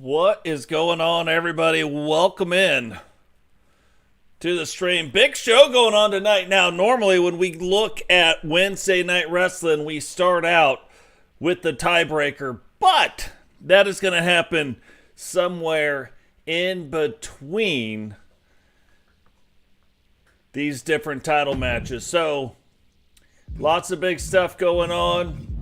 What is going on, everybody? Welcome in to the stream. Big show going on tonight. Now, normally when we look at Wednesday Night Wrestling, we start out with the tiebreaker, but that is going to happen somewhere in between these different title matches. So, lots of big stuff going on.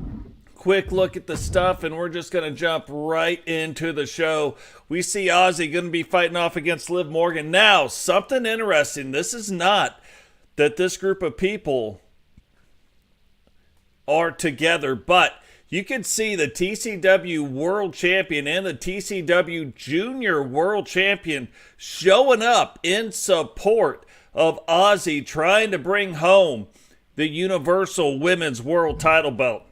Quick look at the stuff, and we're just going to jump right into the show. We see Ozzy going to be fighting off against Liv Morgan. Now, something interesting. This is not that this group of people are together, but you can see the TCW World Champion and the TCW Junior World Champion showing up in support of Ozzy trying to bring home the Universal Women's World Title belt.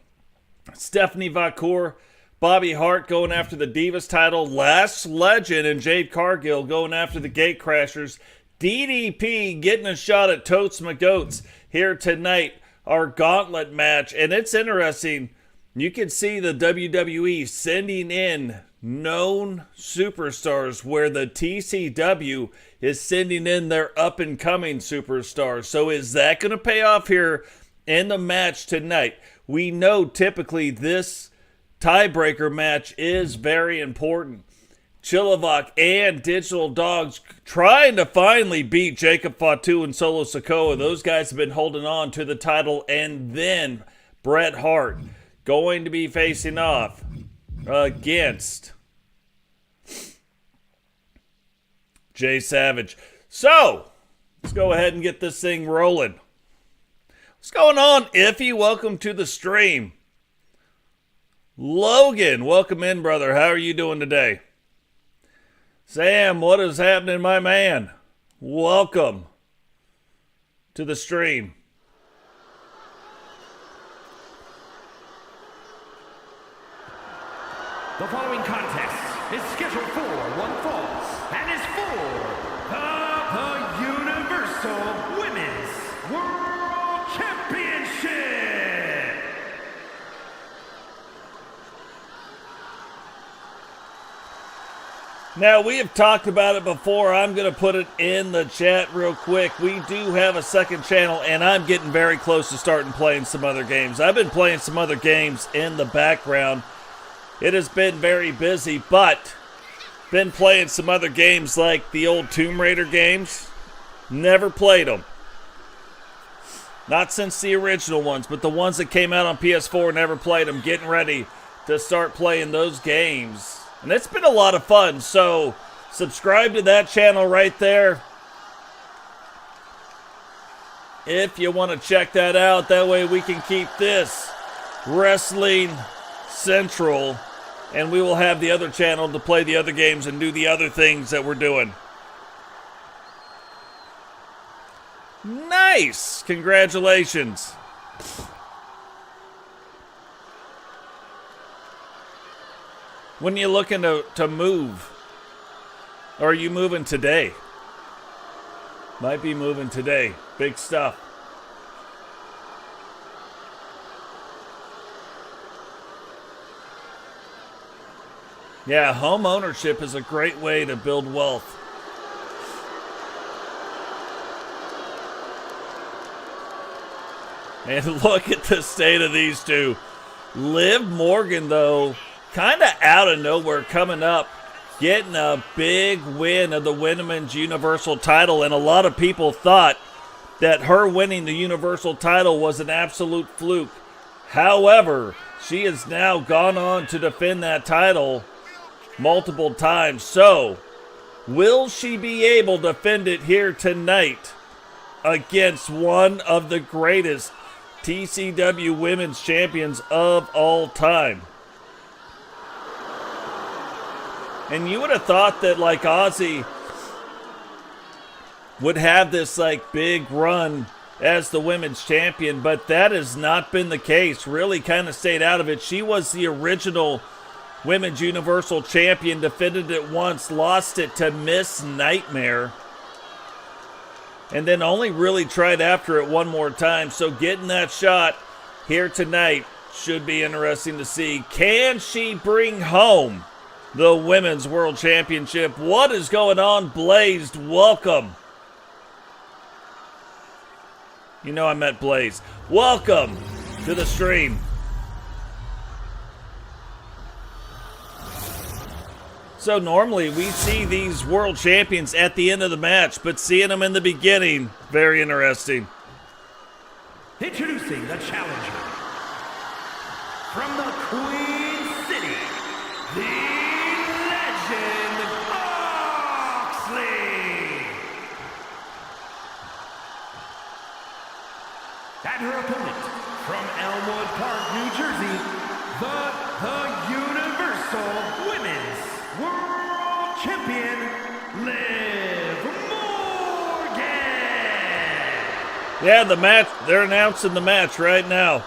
Stephanie Vacour, Bobby Hart going after the Divas title, Lash Legend and Jade Cargill going after the Gatecrashers, DDP getting a shot at Totes McGoats here tonight, our gauntlet match. And it's interesting, you can see the WWE sending in known superstars where the TCW is sending in their up-and-coming superstars. So is that going to pay off here in the match tonight? We know typically this tiebreaker match is very important. Chilavak and Digital Dogs trying to finally beat Jacob Fatu and Solo Sikoa. Those guys have been holding on to the title. And then Bret Hart going to be facing off against Jay Savage. So, let's go ahead and get this thing rolling. What's going on, Iffy? Welcome to the stream. Logan, welcome in, brother. How are you doing today? Sam, what is happening, my man? Welcome to the stream. The following contest is scheduled for one fall and is for the Universal Women's World Championship. Now, we have talked about it before. I'm going to put it in the chat real quick. We do have a second channel, and I'm getting very close to starting playing some other games. I've been playing some other games in the background. It has been very busy, but been playing some other games like the old Tomb Raider games. Never played them. Not since the original ones, but the ones that came out on PS4, never played them. Getting ready to start playing those games. And it's been a lot of fun, so subscribe to that channel right there if you want to check that out. That way we can keep this Wrestling Central, and we will have the other channel to play the other games and do the other things that we're doing. Nice! Congratulations. When are you looking to move? Or are you moving today? Might be moving today. Big stuff. Yeah, home ownership is a great way to build wealth. And look at the state of these two. Liv Morgan, though, kind of out of nowhere, coming up, getting a big win of the Women's Universal title. And a lot of people thought that her winning the Universal title was an absolute fluke. However, she has now gone on to defend that title multiple times. So, will she be able to defend it here tonight against one of the greatest TCW Women's Champions of all time? And you would have thought that, like, Ozzy would have this, like, big run as the Women's Champion, but that has not been the case. Really kind of stayed out of it. She was the original Women's Universal Champion, defended it once, lost it to Miss Nightmare, and then only really tried after it one more time. So getting that shot here tonight should be interesting to see. Can she bring home the Women's World Championship. What is going on, Blazed? Welcome. You know I meant Blaze. Welcome to the stream. So normally we see these world champions at the end of the match, but seeing them in the beginning, very interesting. Introducing the challenger from the Queen City, the Legend Moxley. And her opponent from Elmwood Park, New Jersey, the Universal Women's World Champion, Liv Morgan. Yeah, the match, they're announcing the match right now.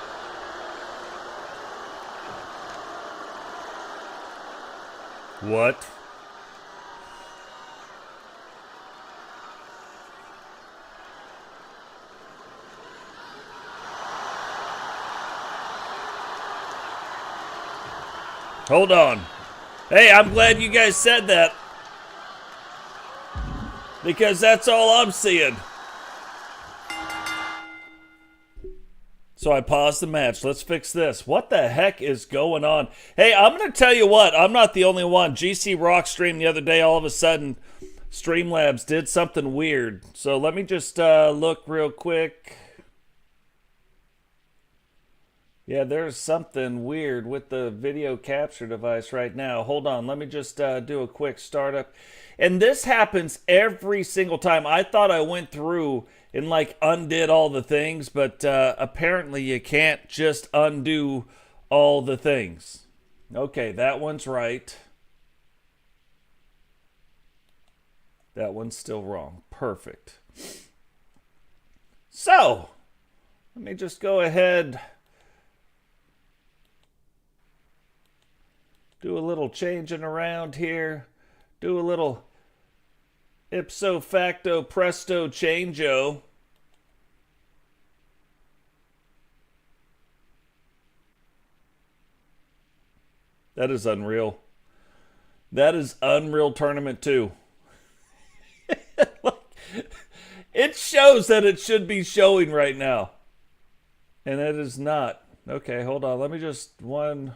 What? Hold on. Hey, I'm glad you guys said that. Because that's all I'm seeing. So I paused the match. Let's fix this. What the heck is going on? Hey, I'm going to tell you what. I'm not the only one. GC Rock stream the other day, all of a sudden, Streamlabs did something weird. So let me just look real quick. Yeah, there's something weird with the video capture device right now. Hold on. Let me just do a quick startup. And this happens every single time. I thought I went through and like undid all the things, but apparently you can't just undo all the things. Okay, that one's right. That one's still wrong. Perfect. So, let me just go ahead, do a little changing around here, do a little ipso facto presto changeo. That is unreal. That is Unreal Tournament 2. It shows that it should be showing right now. And it is not. Okay, hold on. Let me just look.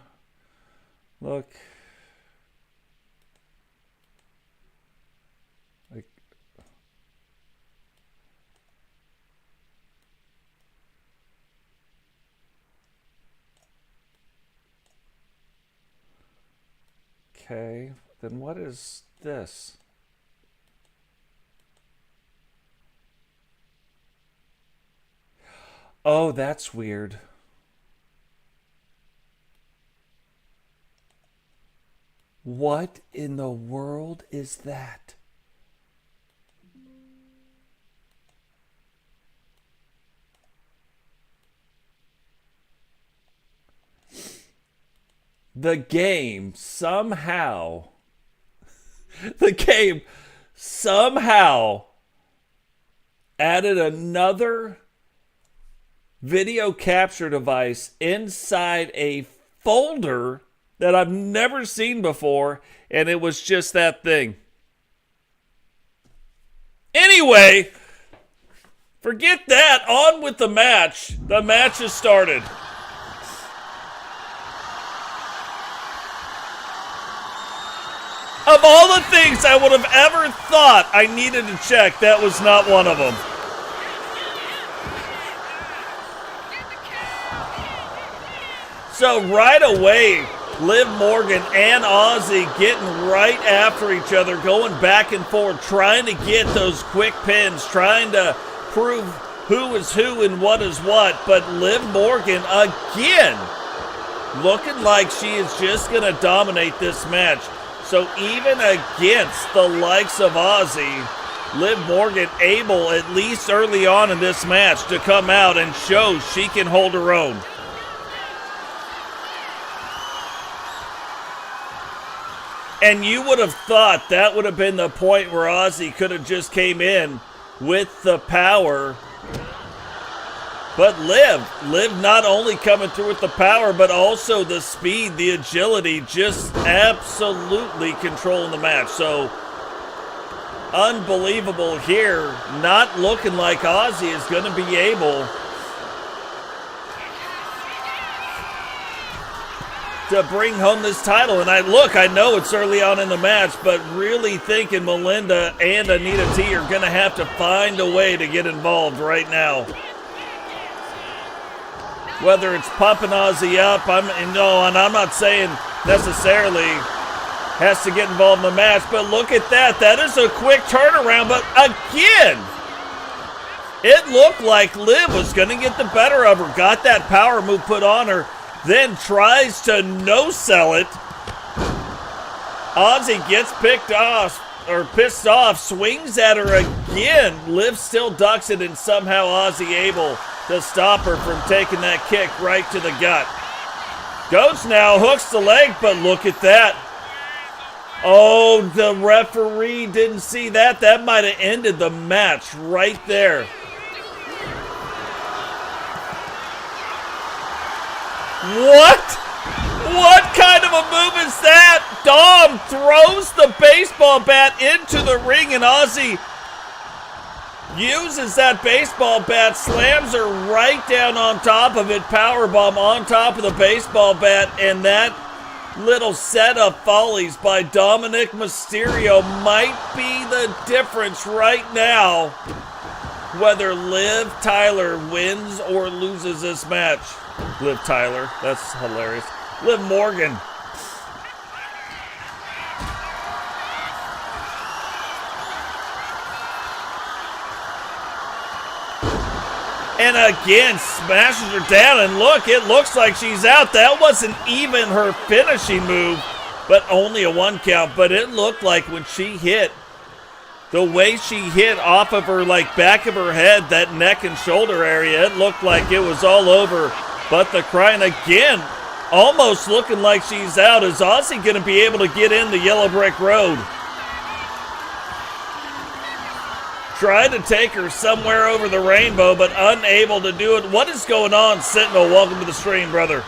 Okay, then what is this? Oh, that's weird. What in the world is that? The game somehow added another video capture device inside a folder that I've never seen before, and it was just that thing. Anyway, forget that. On with the match. The match has started. Of all the things I would have ever thought I needed to check, that was not one of them. So right away, Liv Morgan and Ozzy getting right after each other, going back and forth, trying to get those quick pins, trying to prove who is who and what is what. But Liv Morgan, again, looking like she is just going to dominate this match. So even against the likes of Ozzy, Liv Morgan able, at least early on in this match, to come out and show she can hold her own. And you would have thought that would have been the point where Ozzy could have just came in with the power But Liv not only coming through with the power, but also the speed, the agility, just absolutely controlling the match. So, unbelievable here. Not looking like Ozzy is going to be able to bring home this title. And I know it's early on in the match, but really thinking Melinda and Anita T are going to have to find a way to get involved right now. Whether it's pumping Ozzy up, and I'm not saying necessarily has to get involved in the match, but look at that. That is a quick turnaround, but again, it looked like Liv was going to get the better of her, got that power move put on her, then tries to no-sell it. Ozzy gets pissed off, swings at her again. Liv still ducks it, and somehow Ozzy able to stop her from taking that kick right to the gut. Goes now, hooks the leg, but look at that. Oh, the referee didn't see that. That might have ended the match right there. What? What kind of a move is that? Dom throws the baseball bat into the ring, and Ozzy uses that baseball bat, slams her right down on top of it, powerbomb on top of the baseball bat, and that little set of follies by Dominic Mysterio might be the difference right now whether Liv Tyler wins or loses this match. Liv Tyler, that's hilarious. Liv Morgan. And again, smashes her down, and look, it looks like she's out. That wasn't even her finishing move, but only a 1 count. But it looked like when she hit, the way she hit off of her, like, back of her head, that neck and shoulder area, it looked like it was all over. But the crying again, almost looking like she's out. Is Ozzy going to be able to get in the yellow brick road? Tried to take her somewhere over the rainbow, but unable to do it. What is going on, Sentinel? Welcome to the stream, brother.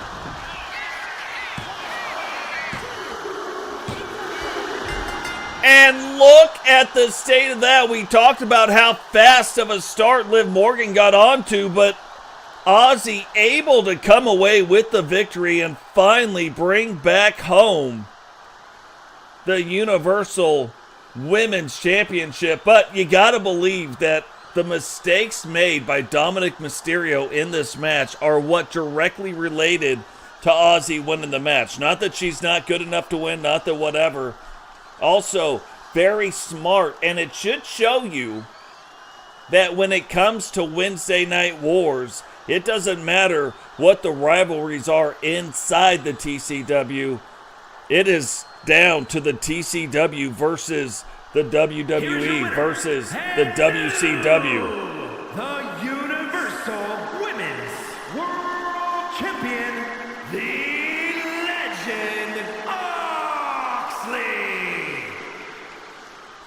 And look at the state of that. We talked about how fast of a start Liv Morgan got onto, but Ozzy able to come away with the victory and finally bring back home the Universal Women's Championship. But you gotta believe that the mistakes made by Dominic Mysterio in this match are what directly related to Ozzy winning the match. Not that she's not good enough to win, not that whatever. Also, very smart, and it should show you that when it comes to Wednesday Night Wars, it doesn't matter what the rivalries are inside the TCW. It is down to the TCW versus the WWE versus the WCW. The Universal Women's World Champion, the Legend Oxley.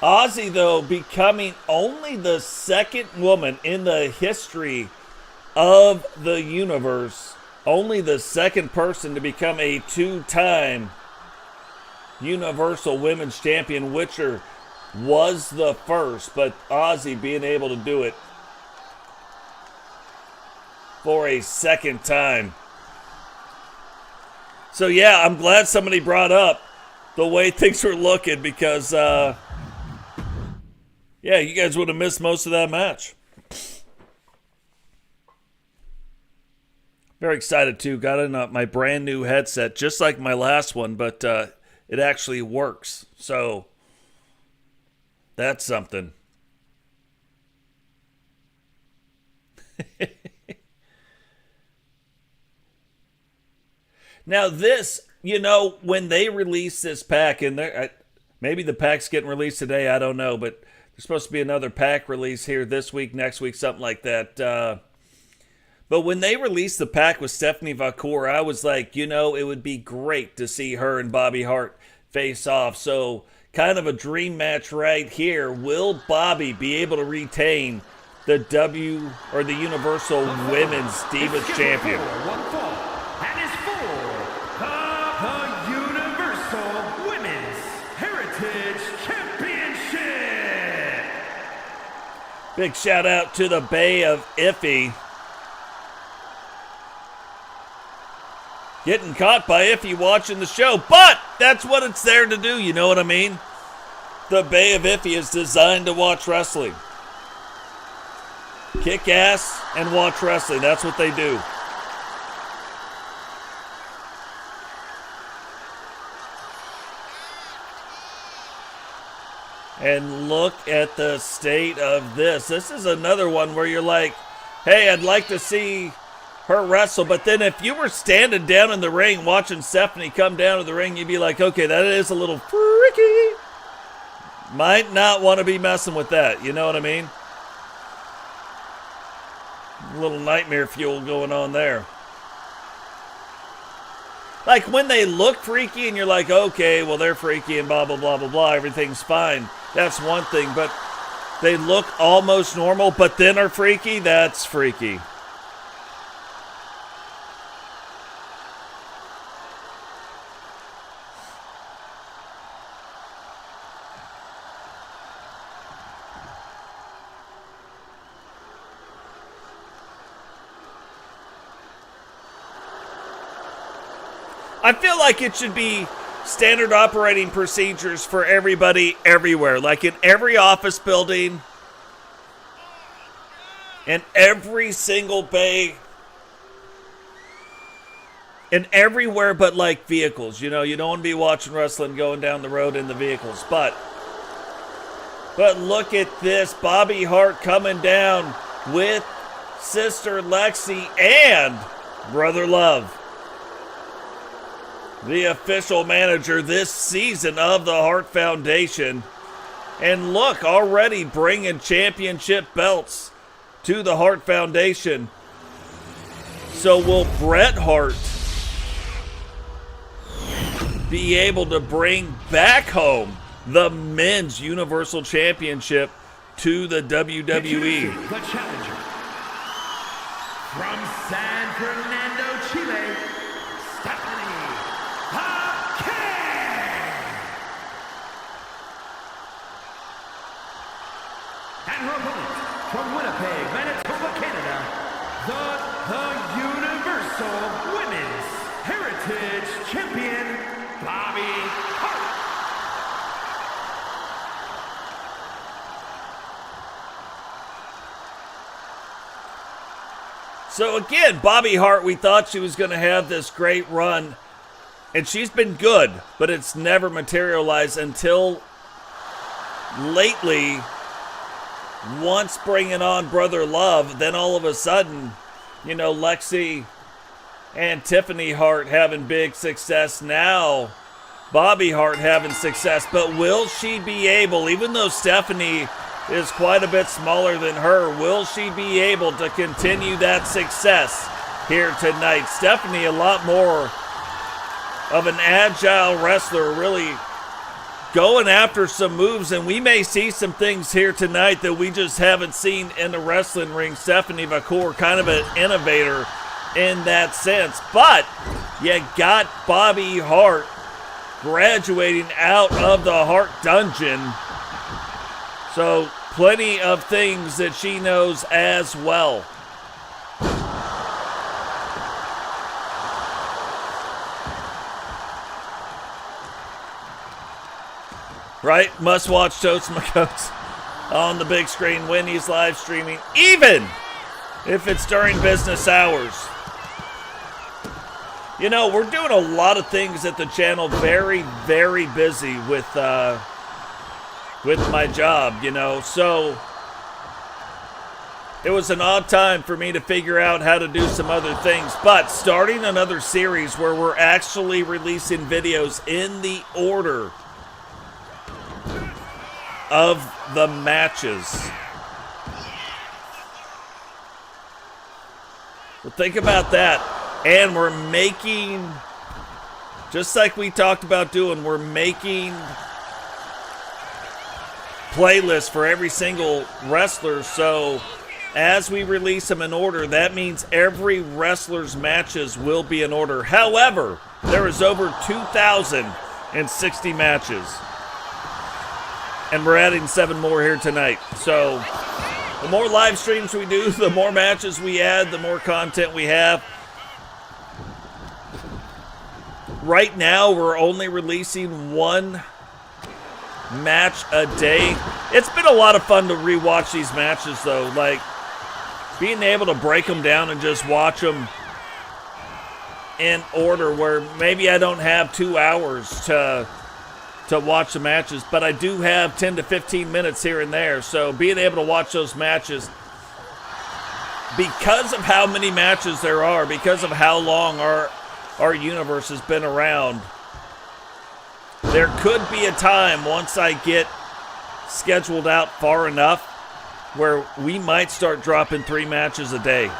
Ozzy, though, becoming only the second woman in the history of the universe, only the second person to become a 2-time Universal Women's Champion, Witcher was the first, but Ozzy being able to do it for a second time. So yeah, I'm glad somebody brought up the way things were looking, because yeah, you guys would have missed most of that match. Very excited too. Got in my brand new headset, just like my last one, but it actually works. So that's something. Now this, when they release this pack, and maybe the pack's getting released today, I don't know, but there's supposed to be another pack release here this week, next week, something like that. But when they released the pack with Stephanie Vacour, I was like, it would be great to see her and Bobby Hart face off. So kind of a dream match right here. Will Bobby be able to retain the Universal Women's Divas Champion. One fall, and is for the Universal Women's Heritage Championship. Big shout out to the Bay of Iffy. Getting caught by Iffy watching the show, but that's what it's there to do, you know what I mean? The Bay of Iffy is designed to watch wrestling. Kick ass and watch wrestling, that's what they do. And look at the state of this. This is another one where you're like, hey, I'd like to see her wrestle, but then if you were standing down in the ring watching Stephanie come down to the ring, you'd be like, okay, that is a little freaky. Might not want to be messing with that, you know what I mean? A little nightmare fuel going on there. Like when they look freaky and you're like, okay, well they're freaky and blah, blah, blah, blah, blah, everything's fine. That's one thing, but they look almost normal, but then are freaky, that's freaky. I feel like it should be standard operating procedures for everybody everywhere. Like in every office building, in every single bay, and everywhere but like vehicles. You know, you don't want to be watching wrestling going down the road in the vehicles. But look at this. Bobby Hart coming down with Sister Lexi and Brother Love, the official manager this season of the Hart Foundation. And look, already bringing championship belts to the Hart Foundation. So will Bret Hart be able to bring back home the Men's Universal Championship to the WWE? The challenger from San Fernando, Chile, and her opponent from Winnipeg, Manitoba, Canada, the Universal Women's Heritage Champion, Bobby Hart. So again, Bobby Hart, we thought she was going to have this great run, and she's been good, but it's never materialized until lately. Once bringing on Brother Love, then all of a sudden, you know, Lexi and Tiffany Hart having big success. Now, Bobby Hart having success. But will she be able, even though Stephanie is quite a bit smaller than her, will she be able to continue that success here tonight? Stephanie, a lot more of an agile wrestler, really going after some moves, and we may see some things here tonight that we just haven't seen in the wrestling ring. Stephanie Vacour, kind of an innovator in that sense, but you got Bobby Hart graduating out of the Hart Dungeon, so plenty of things that she knows as well. Right? Must watch Totes My Coats on the big screen when he's live streaming, even if it's during business hours. You know, we're doing a lot of things at the channel, very, very busy with my job, you know. So it was an odd time for me to figure out how to do some other things. But starting another series where we're actually releasing videos in the order of the matches. Well, think about that. And we're making, just like we talked about doing, we're making playlists for every single wrestler. So as we release them in order, that means every wrestler's matches will be in order. However, there is over 2,060 matches. And we're adding 7 more here tonight. So the more live streams we do, the more matches we add, the more content we have. Right now, we're only releasing 1 match a day. It's been a lot of fun to rewatch these matches, though. Like, being able to break them down and just watch them in order, where maybe I don't have 2 hours to watch the matches, but I do have 10 to 15 minutes here and there. So being able to watch those matches, because of how many matches there are, because of how long our universe has been around, there could be a time once I get scheduled out far enough where we might start dropping 3 matches a day.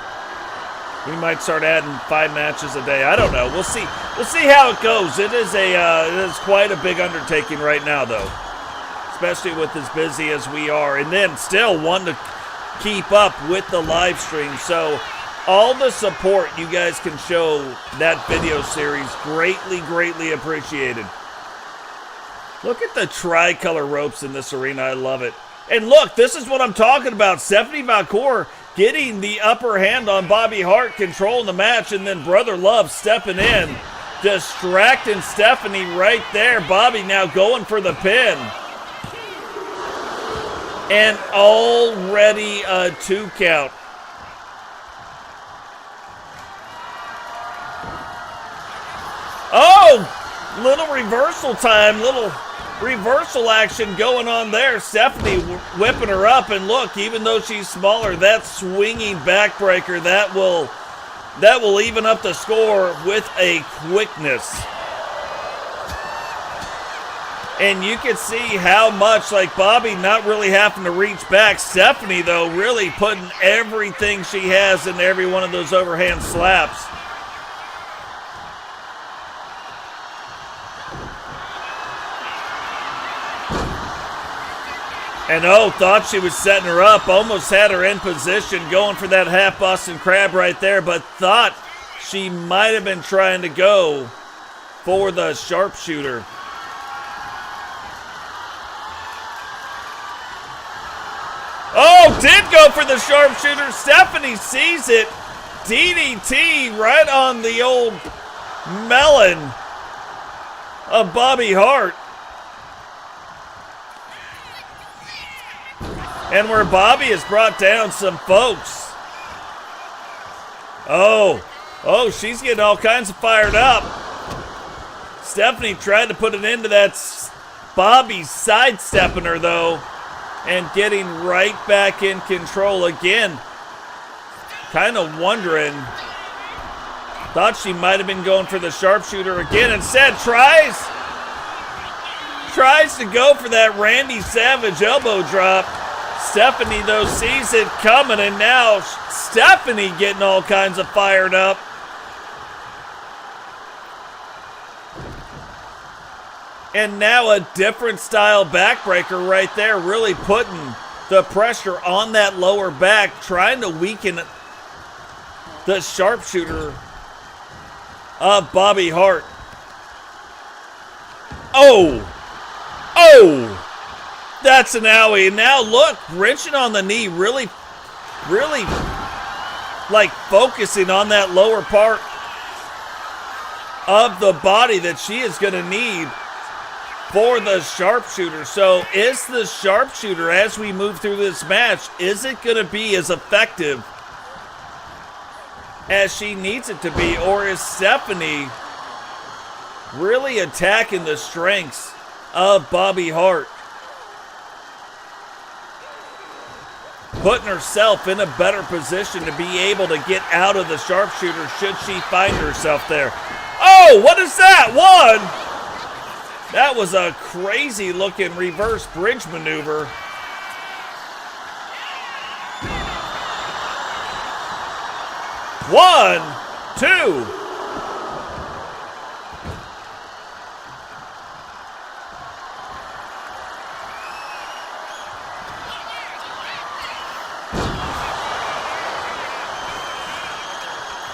We might start adding 5 matches a day. I don't know. We'll see. We'll see how it goes. It is quite a big undertaking right now, though, especially with as busy as we are, and then still wanting to keep up with the live stream. So all the support you guys can show that video series, greatly appreciated. Look at the tricolor ropes in this arena. I love it. And look, this is what I'm talking about. Stephanie Valcour getting the upper hand on Bobby Hart, controlling the match, and then Brother Love stepping in, distracting Stephanie right there. Bobby now going for the pin. And already a 2 count. Oh, little reversal time, little reversal action going on there. Stephanie whipping her up, and look, even though she's smaller, that swinging backbreaker, that will even up the score with a quickness. And you can see how much, like, Bobby not really having to reach back. Stephanie, though, really putting everything she has into every one of those overhand slaps. And oh, thought she was setting her up, almost had her in position, going for that half Boston Crab right there, but thought she might have been trying to go for the sharpshooter. Oh, did go for the sharpshooter. Stephanie sees it. DDT right on the old melon of Bobby Hart. And where Bobby has brought down some folks. Oh, she's getting all kinds of fired up. Stephanie tried to put an end to that. Bobby sidestepping her, though, and getting right back in control again. Kind of wondering. Thought she might have been going for the sharpshooter again. Instead, tries to go for that Randy Savage elbow drop. Stephanie, though, sees it coming, and now Stephanie getting all kinds of fired up. And now a different style backbreaker right there, really putting the pressure on that lower back, trying to weaken the sharpshooter of Bobby Hart. Oh! That's an owie. And now look, wrenching on the knee, really like focusing on that lower part of the body that she is going to need for the sharpshooter. So is the sharpshooter, as we move through this match, is it going to be as effective as she needs it to be? Or is Stephanie really attacking the strengths of Bobby Hart, putting herself in a better position to be able to get out of the sharpshooter should she find herself there? Oh, what is that? One! That was a crazy looking reverse bridge maneuver. One, two.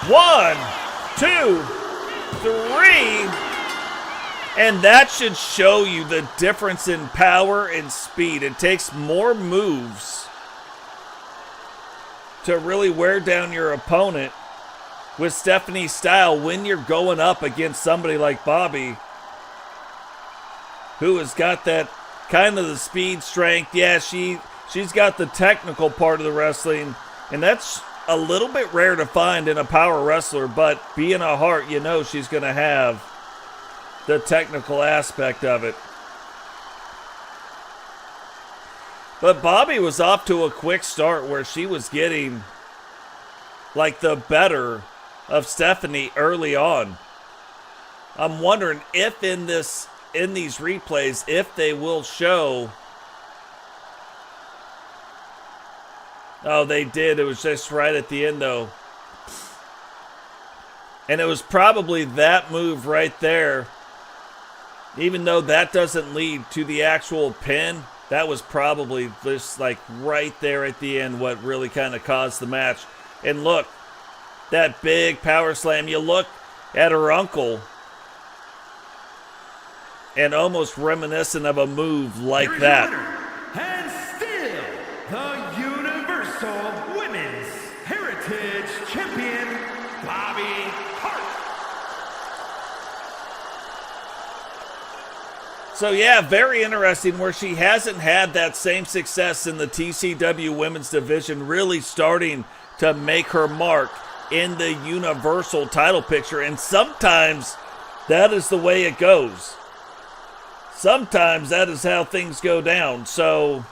1, 2, 3. And that should show you the difference in power and speed. It takes more moves to really wear down your opponent with Stephanie's style when you're going up against somebody like Bobby, who has got that kind of the speed, strength. Yeah, she's got the technical part of the wrestling, and that's a little bit rare to find in a power wrestler, but being a Hart, you know she's going to have the technical aspect of it. But Bobby was off to a quick start where she was getting like the better of Stephanie early on. I'm wondering if in these replays, if they will show. Oh, they did. It was just right at the end, though. And it was probably that move right there. Even though that doesn't lead to the actual pin, that was probably just like right there at the end what really kind of caused the match. And look, that big power slam. You look at her uncle, and almost reminiscent of a move like that. And still the Universal Women's Heritage Champion, Bobby Hart. So yeah, very interesting where she hasn't had that same success in the TCW women's division, really starting to make her mark in the Universal title picture. And sometimes that is the way it goes. Sometimes that is how things go down. So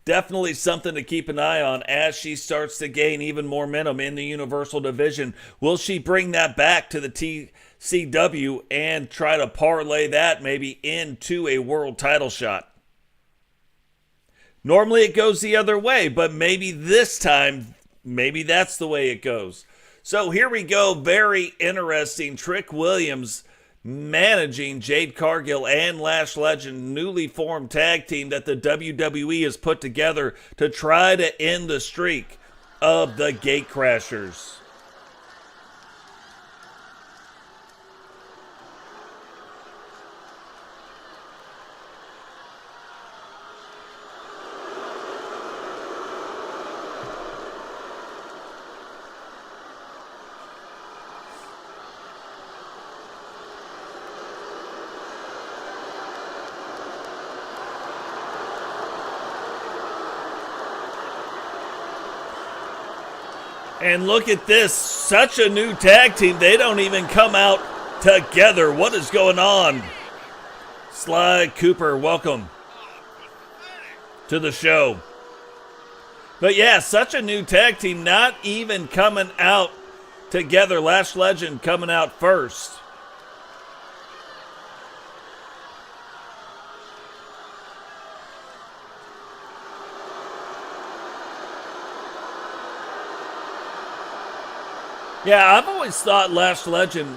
definitely something to keep an eye on as she starts to gain even more momentum in the Universal division. Will she bring that back to the TCW and try to parlay that maybe into a world title shot? Normally it goes the other way, but maybe this time, maybe that's the way it goes. So here we go. Very interesting. Trick Williams managing Jade Cargill and Lash Legend, newly formed tag team that the WWE has put together to try to end the streak of the Gatecrashers. And look at this, such a new tag team. They don't even come out together. What is going on? Sly Cooper, welcome to the show. But yeah, such a new tag team, not even coming out together. Lash Legend coming out first. Yeah, I've always thought Lash Legend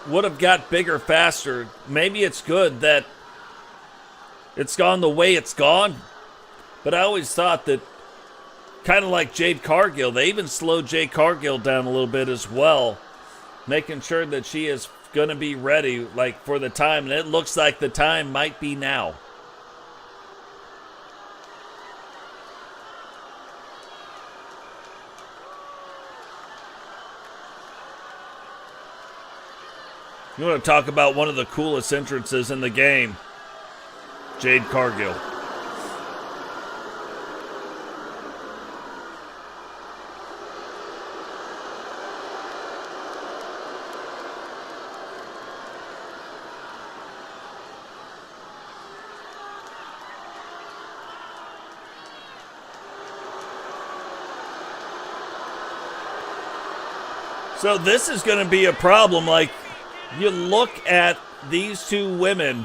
would have got bigger faster. Maybe it's good that it's gone the way it's gone. But I always thought that, kind of like Jade Cargill, they even slowed Jade Cargill down a little bit as well, making sure that she is going to be ready like for the time. And it looks like the time might be now. You want to talk about one of the coolest entrances in the game, Jade Cargill. So this is going to be a problem. Like, you look at these two women,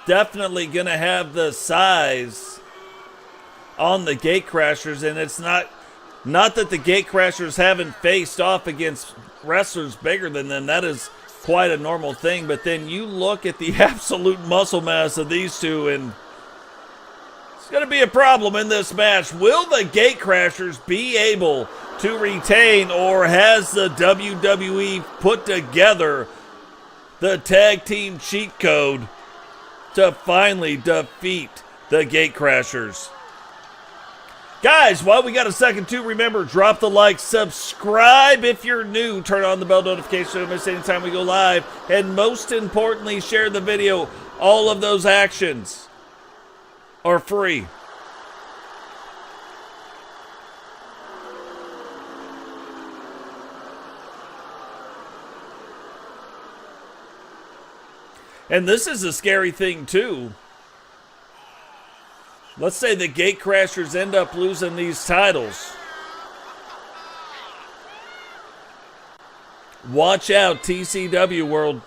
definitely going to have the size on the Gatecrashers, and it's not that the Gatecrashers haven't faced off against wrestlers bigger than them. That is quite a normal thing. But then you look at the absolute muscle mass of these two, and It's going to be a problem in this match. Will the Gatecrashers be able to retain, or has the WWE put together the tag team cheat code to finally defeat the Gatecrashers? Guys, while we got a second to, remember, drop the like, subscribe if you're new, turn on the bell notification so you don't miss any time we go live, and most importantly, share the video. All of those actions are free. And this is a scary thing too. Let's say the Gatecrashers end up losing these titles. Watch out, TCW World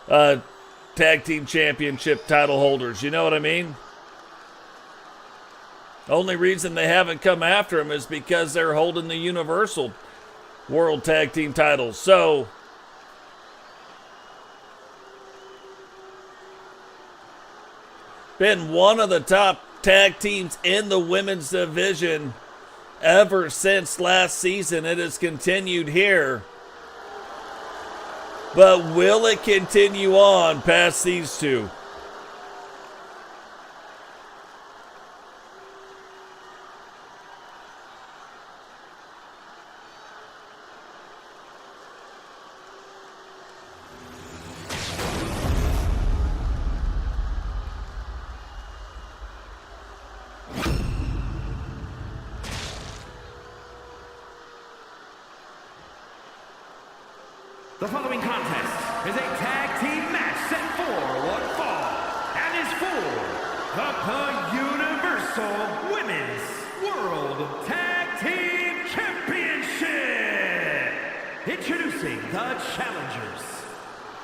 Tag Team Championship title holders. You know what I mean? Only reason they haven't come after them is because they're holding the Universal World Tag Team titles. So, been one of the top tag teams in the women's division ever since last season. It has continued here. But will it continue on past these two? The following contest is a tag team match set for one fall and is for the Universal Women's World Tag Team Championship. Introducing the challengers,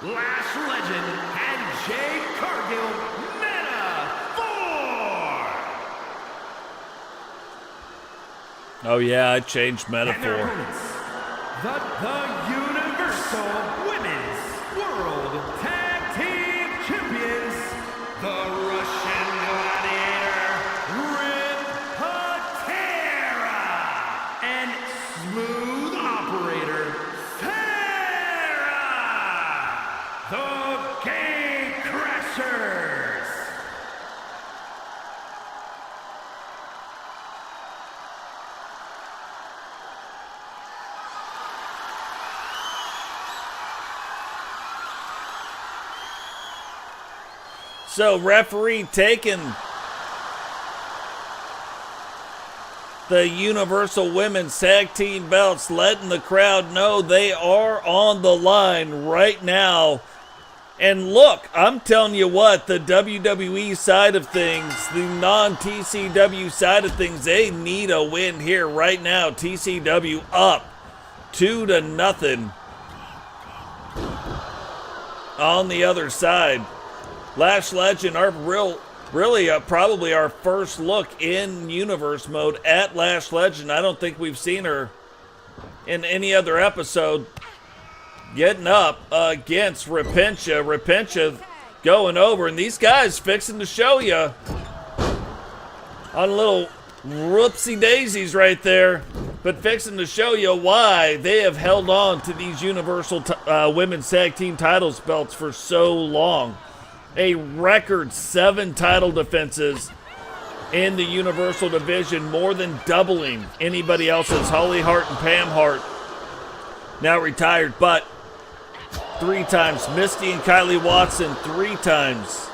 Lash Legend and Jade Cargill Metaphor. Oh yeah, I changed And their metaphor. opponents, the Universal Women's World Tag Team Champions, the Russian Gladiator, Rip Patera, and Smooth Operator, Sarah, the Gatecrashers. So, referee taking the Universal Women's Tag Team belts, letting the crowd know they are on the line right now. And look, I'm telling you what, the WWE side of things, the non-TCW side of things, they need a win here right now. TCW up 2-0 on the other side. Lash Legend, probably our first look in universe mode at Lash Legend. I don't think we've seen her in any other episode. Getting up against Repentia. Repentia going over, and these guys fixing to show you on a little whoopsie daisies right there, but fixing to show you why they have held on to these Universal Women's Tag Team titles belts for so long. A record 7 title defenses in the Universal Division, more than doubling anybody else's. Holly Hart and Pam Hart now retired, but 3 times. Misty and Kylie Watson 3 times.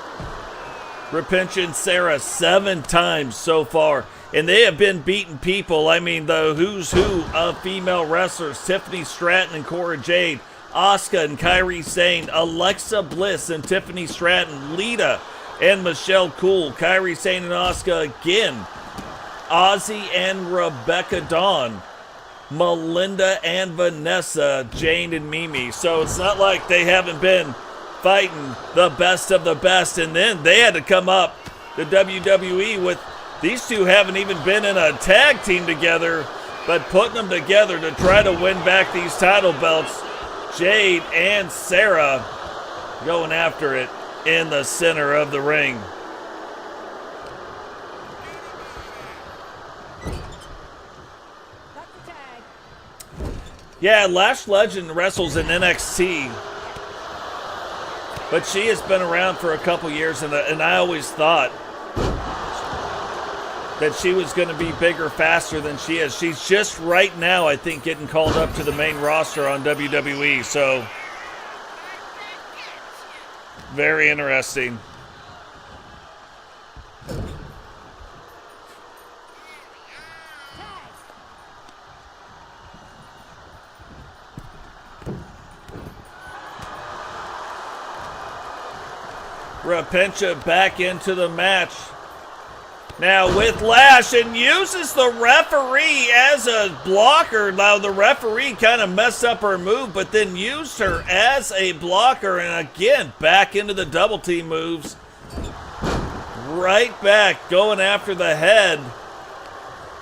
Repentia and Sarah 7 times so far. And they have been beating people. I mean, the who's who of female wrestlers. Tiffany Stratton and Cora Jade. Asuka and Kairi Sane, Alexa Bliss and Tiffany Stratton, Lita and Michelle Cool, Kairi Sane and Asuka again, Ozzy and Rebecca Dawn, Melinda and Vanessa, Jane and Mimi. So it's not like they haven't been fighting the best of the best, and then they had to come up to WWE with these two haven't even been in a tag team together, but putting them together to try to win back these title belts. Jade and Sarah going after it in the center of the ring. Yeah, Lash Legend wrestles in NXT, but she has been around for a couple years, and I always thought that she was going to be bigger faster than she is. She's just right now, I think, getting called up to the main roster on WWE, so very interesting. Repentia back into the match. Now with Lash, and uses the referee as a blocker. Now the referee kind of messed up her move, but then used her as a blocker. And again, back into the double team moves. Right back, going after the head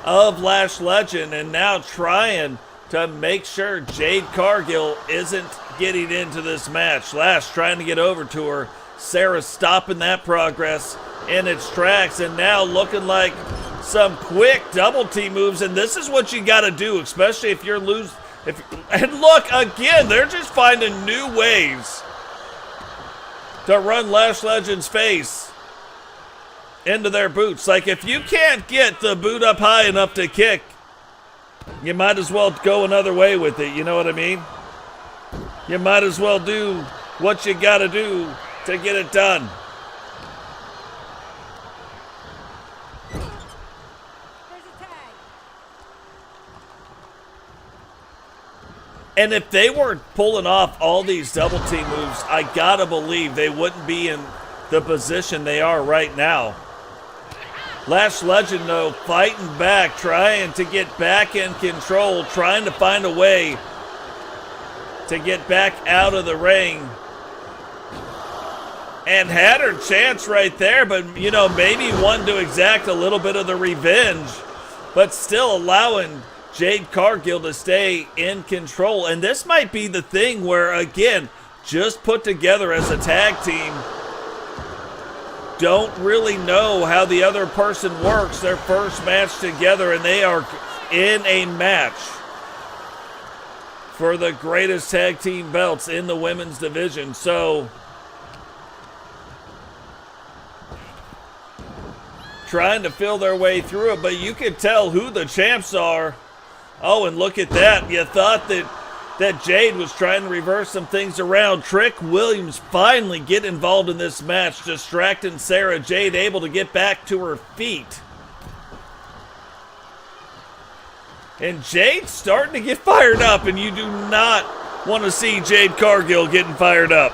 of Lash Legend. And now trying to make sure Jade Cargill isn't getting into this match. Lash trying to get over to her. Sarah stopping that progress in its tracks, and now looking like some quick double team moves. And this is what you got to do, especially if you're and look, again, they're just finding new ways to run Lash Legend's face into their boots. Like, if you can't get the boot up high enough to kick, you might as well go another way with it. You know what I mean? You might as well do what you got to do to get it done. And if they weren't pulling off all these double team moves, I gotta believe they wouldn't be in the position they are right now. Lash Legend, though, fighting back, trying to get back in control, trying to find a way to get back out of the ring. And had her chance right there, but, you know, maybe wanted to exact a little bit of the revenge, but still allowing Jade Cargill to stay in control. And this might be the thing where, again, just put together as a tag team, don't really know how the other person works. Their first match together, and they are in a match for the greatest tag team belts in the women's division. So trying to feel their way through it, but you can tell who the champs are. Oh, and look at that. You thought that Jade was trying to reverse some things around. Trick Williams finally get involved in this match, distracting Sarah. Jade able to get back to her feet. And Jade's starting to get fired up, and you do not want to see Jade Cargill getting fired up.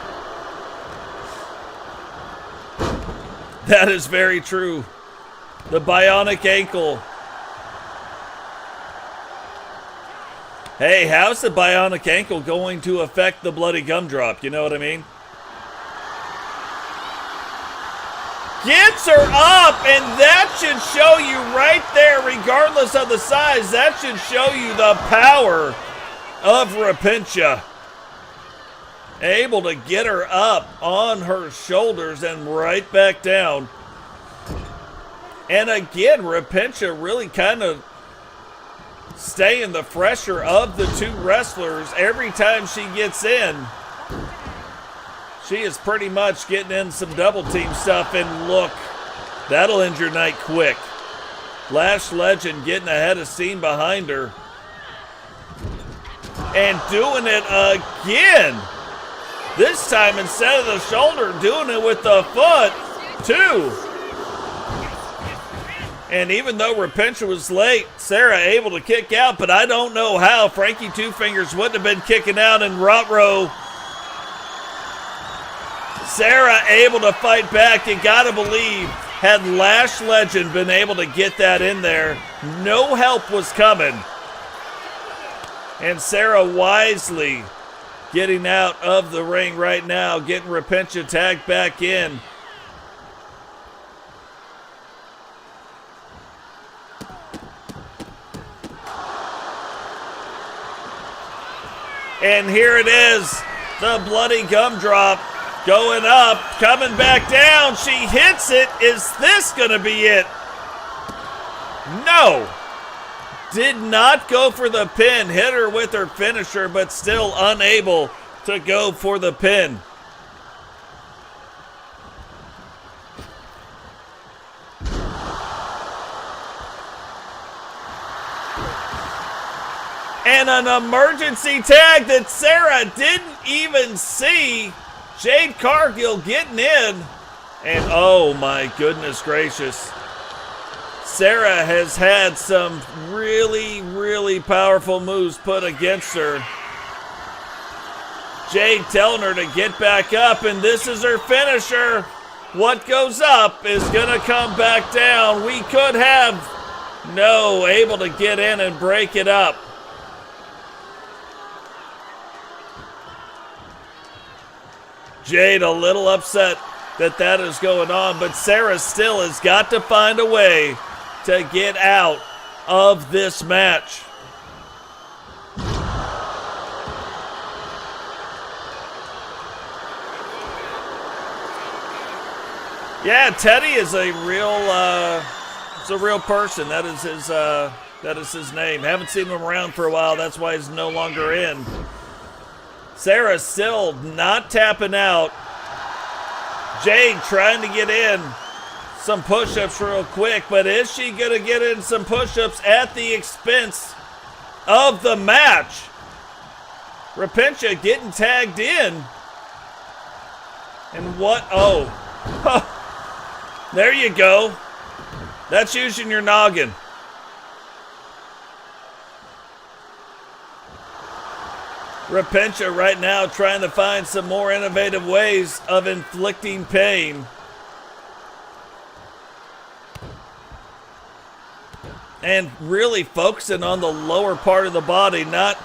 That is very true. The bionic ankle. Hey, how's the bionic ankle going to affect the bloody gumdrop? You know what I mean? Gets her up, and that should show you right there, regardless of the size, that should show you the power of Repentia. Able to get her up on her shoulders and right back down. And again, Repentia really kind of staying the fresher of the two wrestlers. Every time she gets in, she is pretty much getting in some double team stuff. And look, that'll end your night quick. Lash Legend getting ahead of steam behind her. And doing it again. This time, instead of the shoulder, doing it with the foot, too. And even though Repentia was late, Sarah able to kick out, but I don't know how. Frankie Two Fingers wouldn't have been kicking out, and Rotro. Sarah able to fight back. You gotta believe, had Lash Legend been able to get that in there, no help was coming. And Sarah wisely getting out of the ring right now, getting Repentia tagged back in. And here it is, the bloody gumdrop going up, coming back down. She hits it. Is this going to be it? No. did not go for the pin. Hit her with her finisher, but still unable to go for the pin. And an emergency tag that Sarah didn't even see. Jade Cargill getting in. And oh my goodness gracious. Sarah has had some really, really powerful moves put against her. Jade telling her to get back up, and this is her finisher. What goes up is going to come back down. We could have, no, able to get in and break it up. Jade a little upset that is going on, but Sarah still has got to find a way to get out of this match. Yeah, Teddy is a real person. That is his name. Haven't seen him around for a while. That's why he's no longer in. Sarah still not tapping out. Jade trying to get in some push-ups real quick, but is she going to get in some push-ups at the expense of the match? Rapencha getting tagged in. And what? Oh. There you go. That's using your noggin. Rapencha right now trying to find some more innovative ways of inflicting pain. And really focusing on the lower part of the body. Not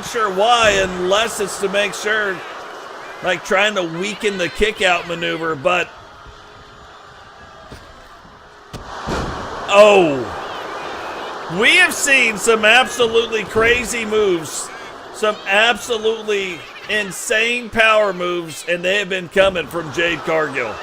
sure why, unless it's to make sure, like trying to weaken the kick out maneuver, but oh, we have seen some absolutely crazy moves. Some absolutely insane power moves, and they have been coming from Jade Cargill.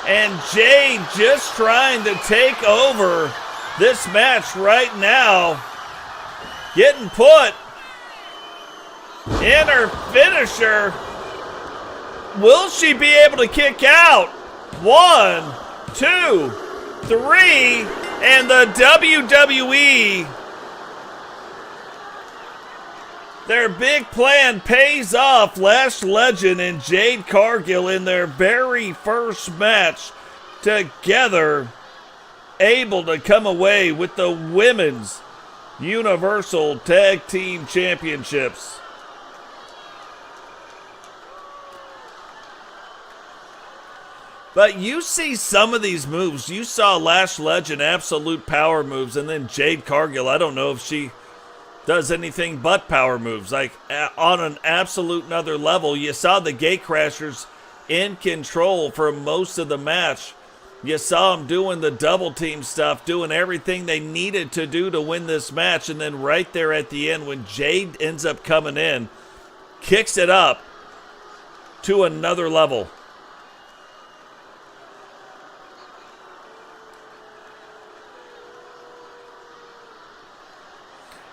And Jade just trying to take over this match right now. Getting put in her finisher. Will she be able to kick out? 1, 2, 3, and the WWE, their big plan pays off. Lash Legend and Jade Cargill in their very first match together, able to come away with the Women's Universal Tag Team Championships. But you see some of these moves. You saw Lash Legend, absolute power moves, and then Jade Cargill, I don't know if she does anything but power moves. Like, on an absolute another level. You saw the Gate Crashers in control for most of the match. You saw them doing the double team stuff, doing everything they needed to do to win this match. And then right there at the end, when Jade ends up coming in, kicks it up to another level.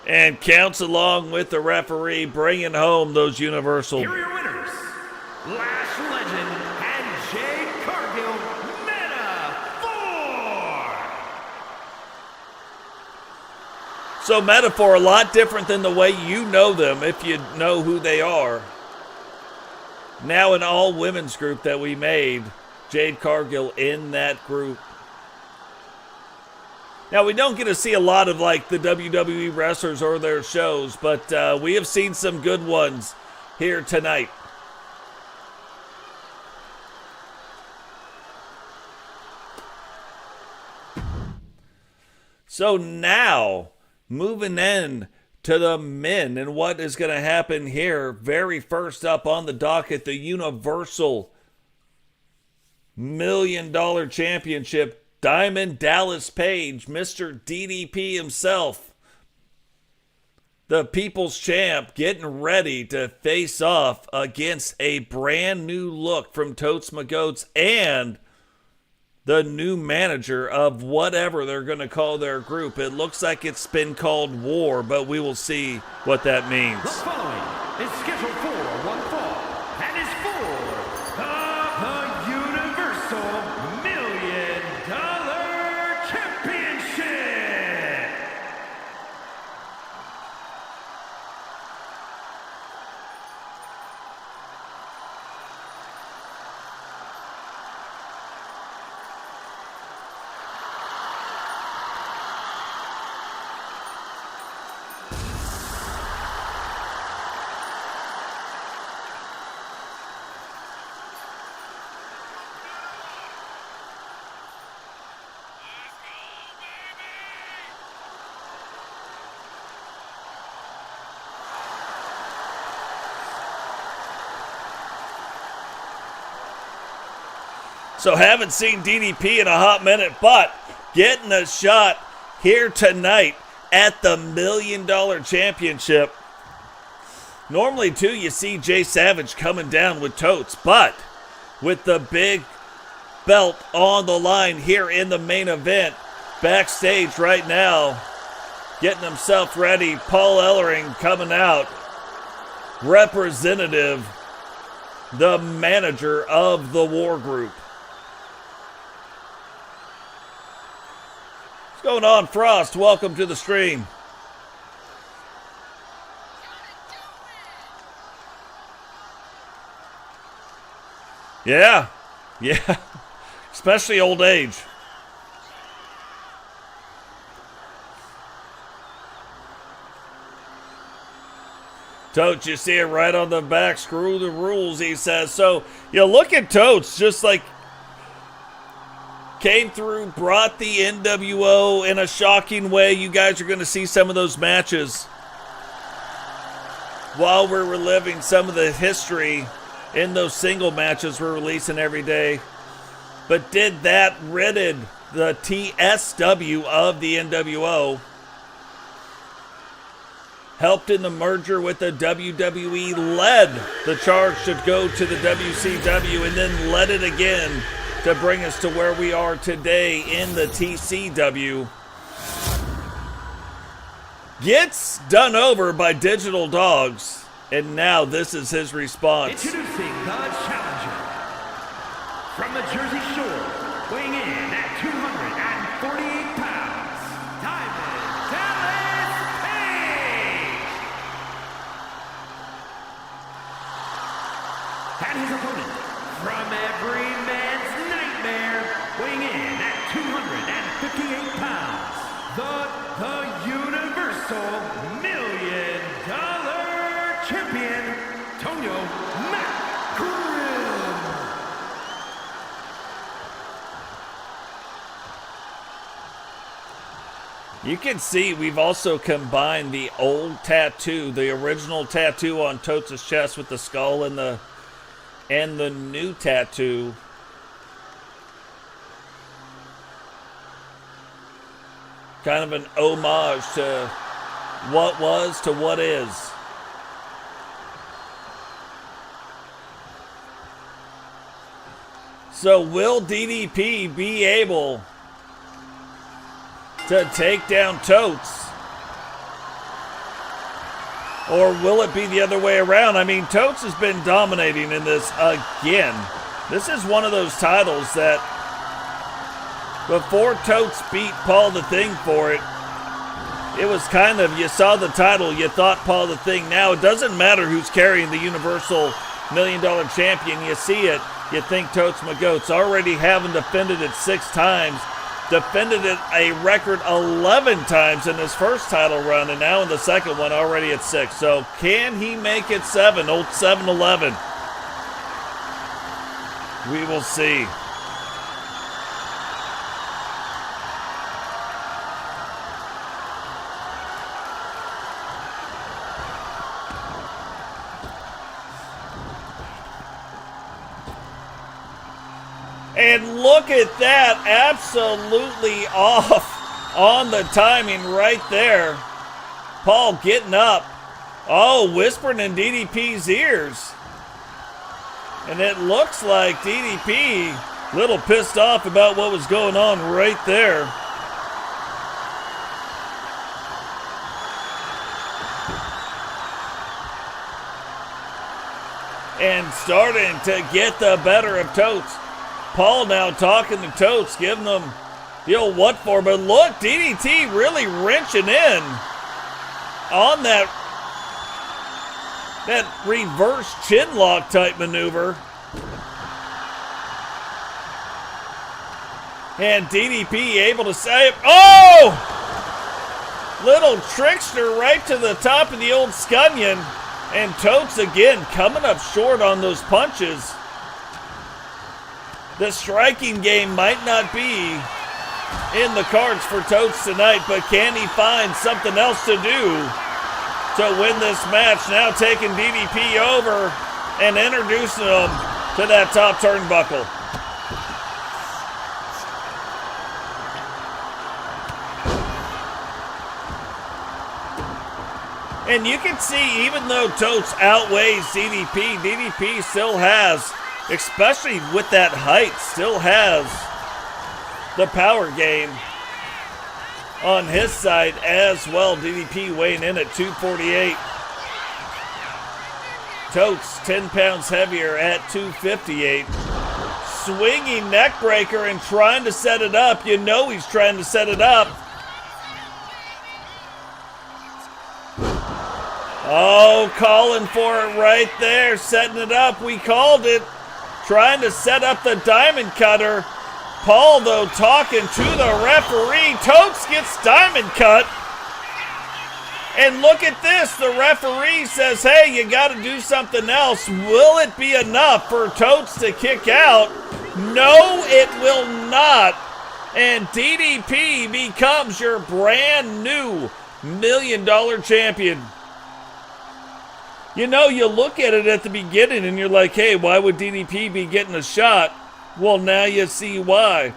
And counts along with the referee, bringing home those Universal. Here are your winners, Lash Legend and Jade Cargill, Metaphor. So Metaphor, a lot different than the way you know them, if you know who they are. Now an all-women's group that we made, Jade Cargill in that group. Now, we don't get to see a lot of, like, the WWE wrestlers or their shows, but we have seen some good ones here tonight. So now, moving in to the men and what is going to happen here. Very first up on the docket, the Universal $1 Million Championship. Diamond Dallas Page, Mr. DDP himself, the People's Champ, getting ready to face off against a brand new look from Totes My Goats and the new manager of whatever they're going to call their group. It looks like it's been called War, but we will see what that means. The following is scheduled for one fall and is for the Universal $1 Million Championship. So haven't seen DDP in a hot minute, but getting a shot here tonight at the $1 Million Championship. Normally, too, you see Jay Savage coming down with totes, but with the big belt on the line here in the main event, backstage right now, getting himself ready, Paul Ellering coming out, representative, the manager of the War Group. What's going on, Frost? Welcome to the stream. Yeah, especially old age. Totes, you see it right on the back. Screw the rules, he says. So, you look at Totes, just like came through, brought the NWO in a shocking way. You guys are going to see some of those matches while we're reliving some of the history in those single matches we're releasing every day. But did that, ridded the TSW of the NWO. Helped in the merger with the WWE, led the charge to go to the WCW, and then led it again to bring us to where we are today in the TCW. Gets done over by Digital Dogs, and now this is his response. Introducing the challenger from the Jersey Shore, weighing in at 248 pounds, Diamond Dallas Page. And his opponent from every man's nightmare, weighing in at 258 pounds, the Universal $1 Million Champion, Tonio McGrill. You can see we've also combined the old tattoo, the original tattoo on Totes' chest with the skull and the new tattoo. Kind of an homage to what was to what is. So will DDP be able to take down Totes? Or will it be the other way around? I mean, Totes has been dominating in this again. This is one of those titles that before Totes beat Paul the Thing for it, it was kind of, you saw the title, you thought Paul the Thing. Now it doesn't matter who's carrying the Universal $1 Million Champion. You see it, you think Totes McGoats, already having defended it 6 times. Defended it a record 11 times in his first title run, and now in the second one already at 6. So can he make it 7? Old 7-11. We will see. And look at that, absolutely off on the timing right there. Paul getting up. Oh, whispering in DDP's ears. And it looks like DDP Little pissed off about what was going on right there. And starting to get the better of Totes. Paul now talking to Totes, giving them the old what for. But look, DDT really wrenching in on that reverse chin lock type maneuver. And DDP able to save. Oh! Little trickster right to the top of the old scunion. And Totes again coming up short on those punches. The striking game might not be in the cards for Totes tonight, but can he find something else to do to win this match? Now taking DDP over and introducing him to that top turnbuckle. And you can see, even though Totes outweighs DDP, DDP still has, especially with that height, still has the power game on his side as well. DDP weighing in at 248. Totes 10 pounds heavier at 258. Swinging neck breaker and trying to set it up. You know he's trying to set it up. Oh, calling for it right there, setting it up. We called it. Trying to set up the diamond cutter. Paul, though, talking to the referee. Totes gets diamond cut. And look at this. The referee says, hey, you got to do something else. Will it be enough for Totes to kick out? No, it will not. And DDP becomes your brand new $1 million champion. You know, you look at it at the beginning and you're like, hey, why would DDP be getting a shot? Well, now you see why.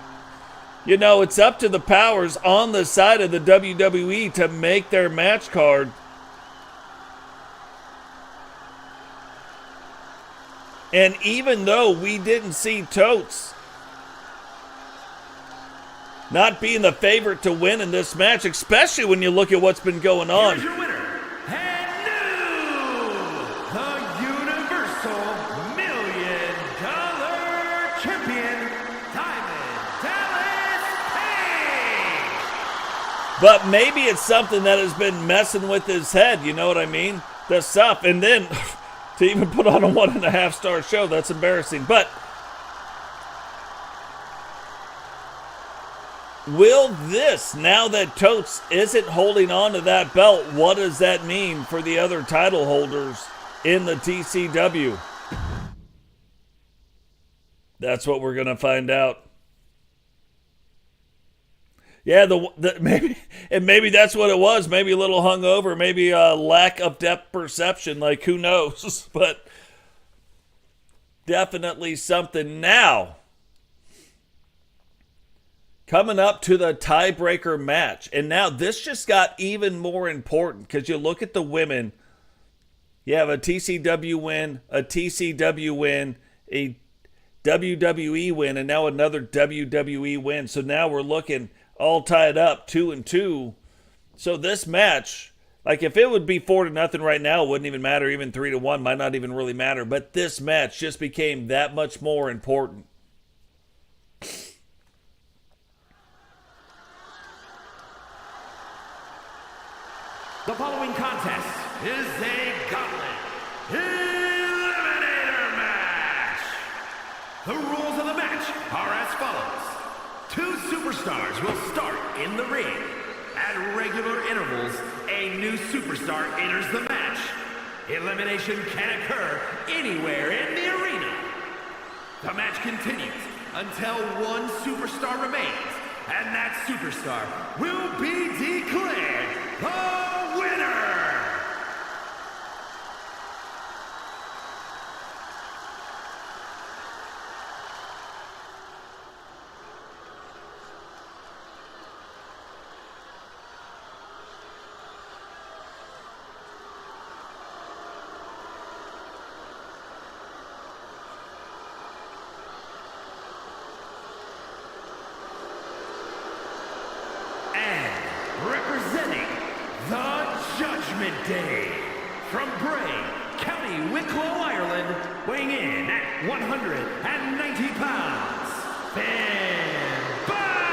You know, it's up to the powers on the side of the WWE to make their match card. And even though we didn't see Totes not being the favorite to win in this match, especially when you look at what's been going on. Here's your winner. But maybe it's something that has been messing with his head, you know what I mean? The stuff. And then to even put on a 1.5 star show, that's embarrassing. But will this, now that Totes isn't holding on to that belt, what does that mean for the other title holders in the TCW? That's what we're going to find out. Yeah, maybe that's what it was. Maybe a little hungover, maybe a lack of depth perception. Like, who knows? But definitely something. Now, coming up to the tiebreaker match, and now this just got even more important because you look at the women. You have a TCW win, a TCW win, a WWE win, and now another WWE win. So now we're looking all tied up 2-2. So this match, like if it would be 4-0 right now, it wouldn't even matter. Even 3-1 might not even really matter. But this match just became that much more important. The following contest is a gauntlet eliminator match. The rules of the match are as follows. 2 superstars will start in the ring. At regular intervals, a new superstar enters the match. Elimination can occur anywhere in the arena. The match continues until one superstar remains, and that superstar will be declared the winner. Judgment Day. From Bray, County Wicklow, Ireland, weighing in at 190 pounds, Finn Balor!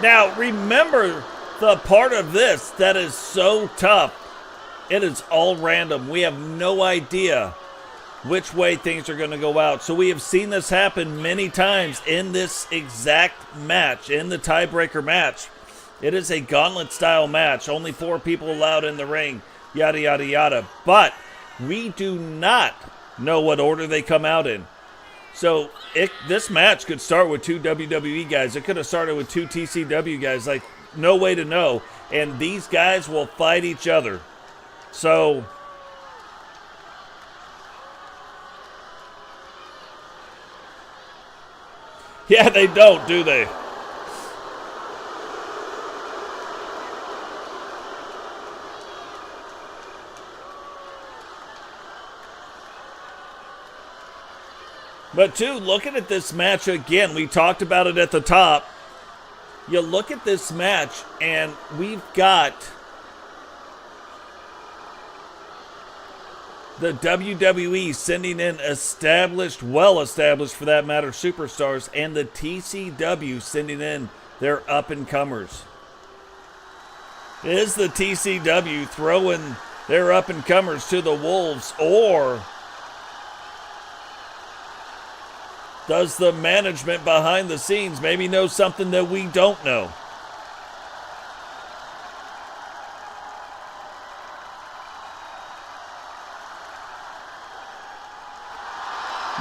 Now, remember the part of this that is so tough. It is all random. We have no idea which way things are going to go out. So we have seen this happen many times in this exact match, in the tiebreaker match. It is a gauntlet-style match. Only 4 people allowed in the ring, yada, yada, yada. But we do not know what order they come out in. So this match could start with 2 WWE guys. It could have started with 2 TCW guys. Like, no way to know. And these guys will fight each other. So yeah, they don't, do they? But too, looking at this match again, we talked about it at the top. You look at this match, and we've got the WWE sending in established, well-established for that matter, superstars, and the TCW sending in their up-and-comers. Is the TCW throwing their up-and-comers to the wolves, or does the management behind the scenes maybe know something that we don't know?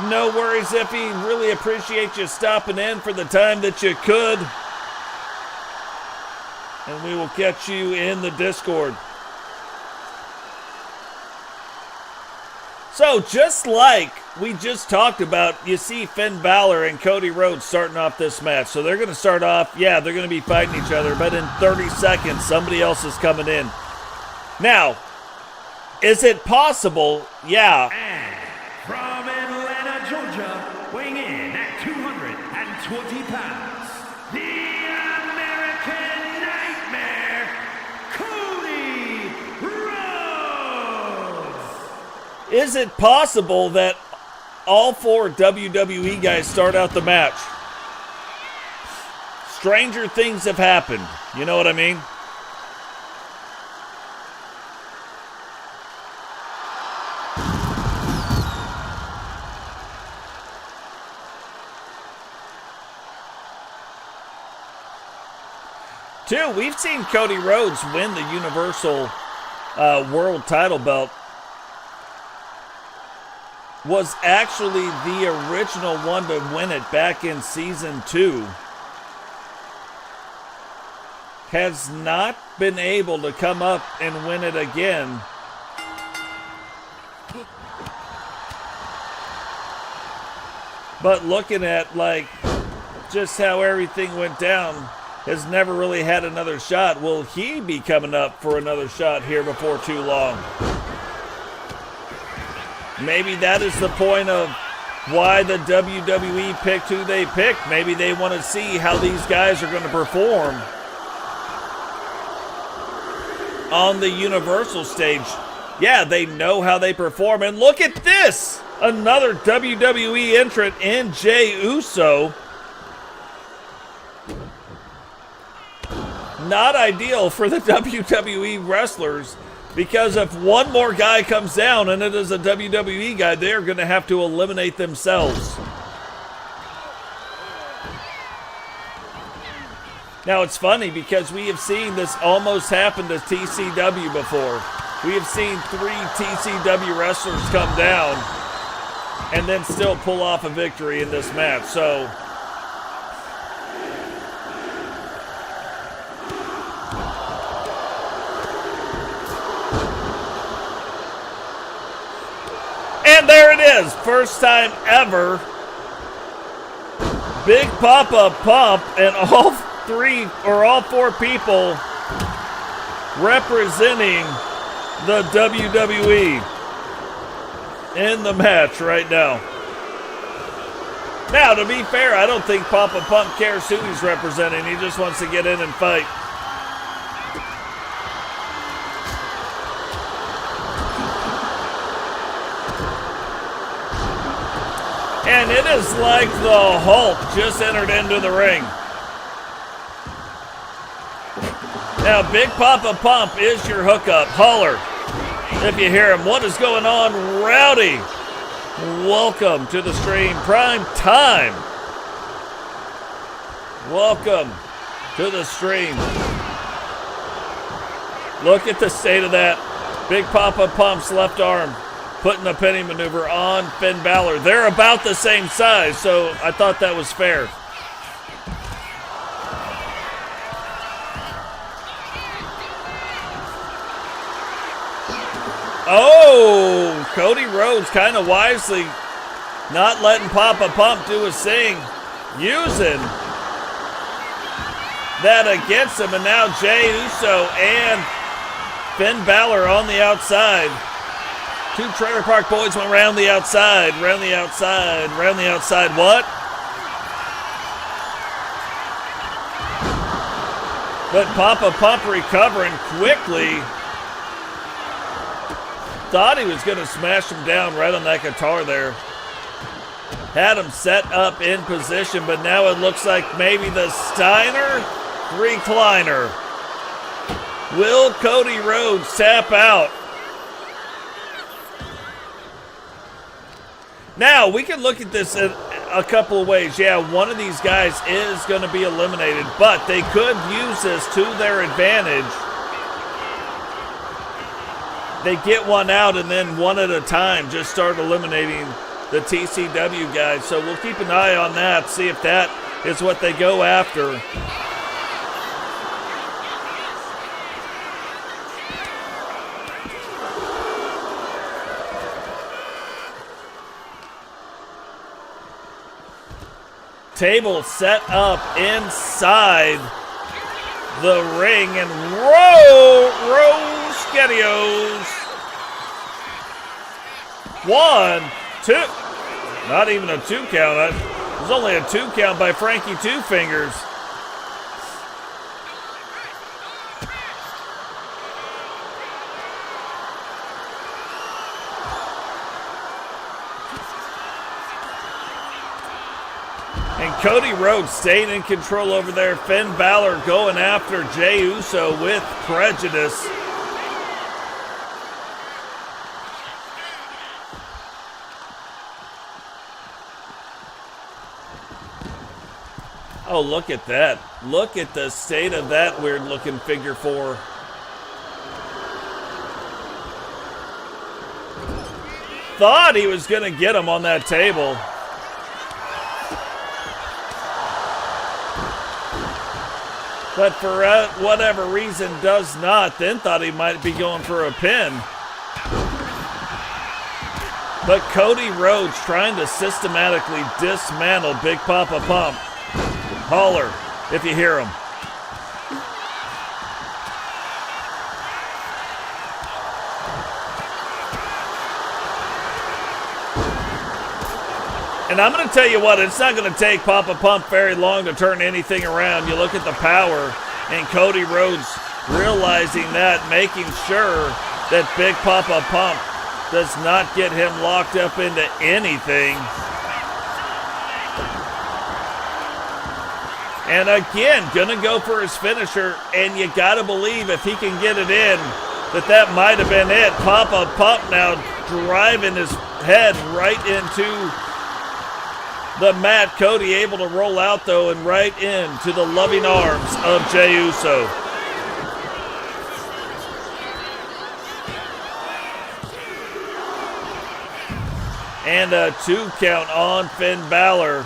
No worries, Iffy. Really appreciate you stopping in for the time that you could. And we will catch you in the Discord. So, just like we just talked about, you see Finn Balor and Cody Rhodes starting off this match. So they're going to start off, yeah, they're going to be fighting each other, but in 30 seconds, somebody else is coming in. Now, is it possible? Yeah. And from Atlanta, Georgia, weighing in at 220 pounds, the American Nightmare, Cody Rhodes. Is it possible that all 4 WWE guys start out the match? Stranger things have happened. You know what I mean? Two, we've seen Cody Rhodes win the Universal World title belt. Was actually the original one to win it back in season 2. Has not been able to come up and win it again. But looking at like just how everything went down, has never really had another shot. Will he be coming up for another shot here before too long? Maybe that is the point of why the WWE picked who they picked. Maybe they want to see how these guys are going to perform on the Universal stage. Yeah, they know how they perform. And look at this! Another WWE entrant in Jey Uso. Not ideal for the WWE wrestlers, because if one more guy comes down and it is a WWE guy, they're going to have to eliminate themselves. Now, it's funny because we have seen this almost happen to TCW before. We have seen 3 TCW wrestlers come down and then still pull off a victory in this match. So, and there it is, first time ever. Big Papa Pump and all 4 people representing the WWE in the match right now. Now, to be fair, I don't think Papa Pump cares who he's representing. He just wants to get in and fight. And it is like the Hulk just entered into the ring. Now, Big Papa Pump is your hookup. Holler if you hear him. What is going on, Rowdy? Welcome to the stream. Prime time. Welcome to the stream. Look at the state of that. Big Papa Pump's left arm putting a penny maneuver on Finn Balor. They're about the same size, so I thought that was fair. Oh, Cody Rhodes kind of wisely not letting Papa Pump do his thing, using that against him, and now Jey Uso and Finn Balor on the outside. Two Trailer Park Boys went round the outside, round the outside, round the outside. What? But Papa Pump recovering quickly. Thought he was going to smash him down right on that guitar there. Had him set up in position, but now it looks like maybe the Steiner recliner. Will Cody Rhodes tap out? Now, we can look at this in a couple of ways. Yeah, one of these guys is going to be eliminated, but they could use this to their advantage. They get one out and then one at a time just start eliminating the TCW guys. So we'll keep an eye on that, see if that is what they go after. Table set up inside the ring, and Rosquetios. 1, 2. Not even a 2 count. It was only a 2 count by Frankie Two Fingers. And Cody Rhodes staying in control over there. Finn Balor going after Jey Uso with prejudice. Oh, look at that. Look at the state of that weird-looking figure 4. Thought he was going to get him on that table. But for whatever reason does not. Then thought he might be going for a pin. But Cody Rhodes trying to systematically dismantle Big Papa Pump. Holler if you hear him. And I'm going to tell you what, it's not going to take Papa Pump very long to turn anything around. You look at the power, and Cody Rhodes realizing that, making sure that Big Papa Pump does not get him locked up into anything. And again, going to go for his finisher, and you got to believe if he can get it in, that might have been it. Papa Pump now driving his head right into the mat. Cody able to roll out, though, and right into the loving arms of Jey Uso. And a 2 count on Finn Balor.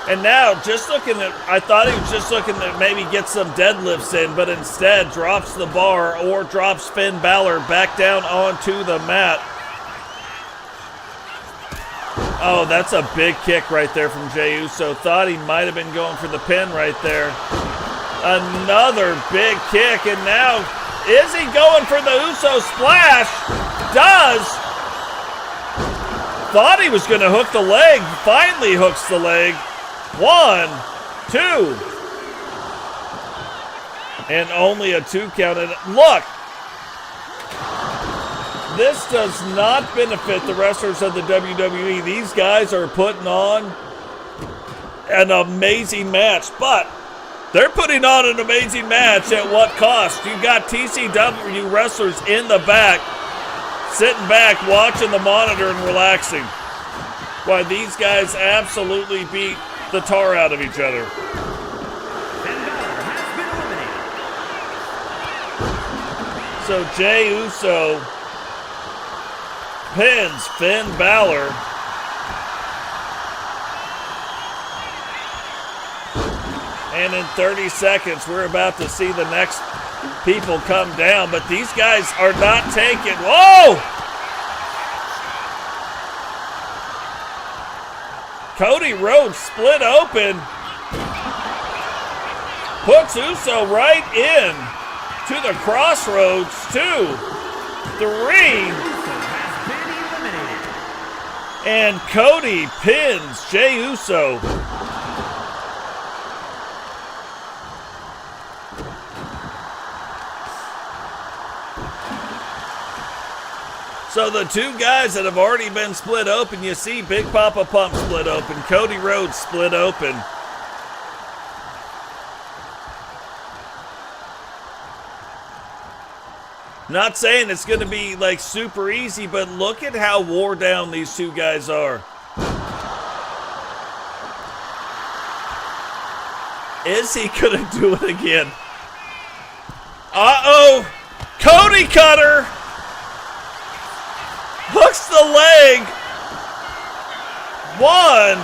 And now, just looking at, I thought he was just looking to maybe get some deadlifts in, but instead drops the bar or drops Finn Balor back down onto the mat. Oh, that's a big kick right there from Jey Uso. Thought he might have been going for the pin right there. Another big kick, and now, is he going for the Uso splash? Does. Thought he was going to hook the leg. Finally hooks the leg. 1, 2. And only a 2 count. And look, This does not benefit the wrestlers of the WWE. These guys are putting on an amazing match, but they're putting on an amazing match at what cost? You got TCW wrestlers in the back, sitting back, watching the monitor and relaxing, while these guys absolutely beat the tar out of each other. So Jey Uso pins Finn Balor. And in 30 seconds, we're about to see the next people come down, but these guys are not taking. Whoa! Cody Rhodes split open. Puts Uso right in to the crossroads. 2, 3. And Cody pins Jey Uso. So the two guys that have already been split open, you see Big Papa Pump split open, Cody Rhodes split open. Not saying it's going to be like super easy, but look at how wore down these two guys are. Is he going to do it again? Uh-oh! Cody Cutter! Hooks the leg. 1,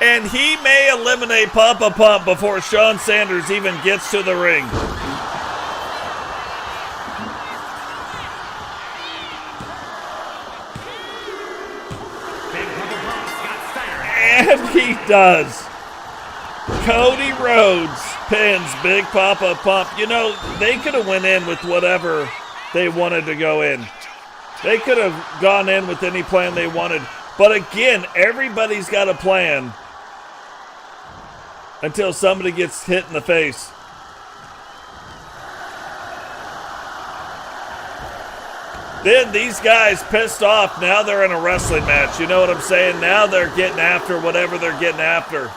2. And he may eliminate Papa Pump before Shawn Sanders even gets to the ring. And he does. Cody Rhodes pins Big Papa Pump. You know, they could have went in with whatever they wanted to go in. They could have gone in with any plan they wanted. But again, everybody's got a plan until somebody gets hit in the face. Then these guys pissed off. Now they're in a wrestling match. You know what I'm saying? Now they're getting after whatever they're getting after.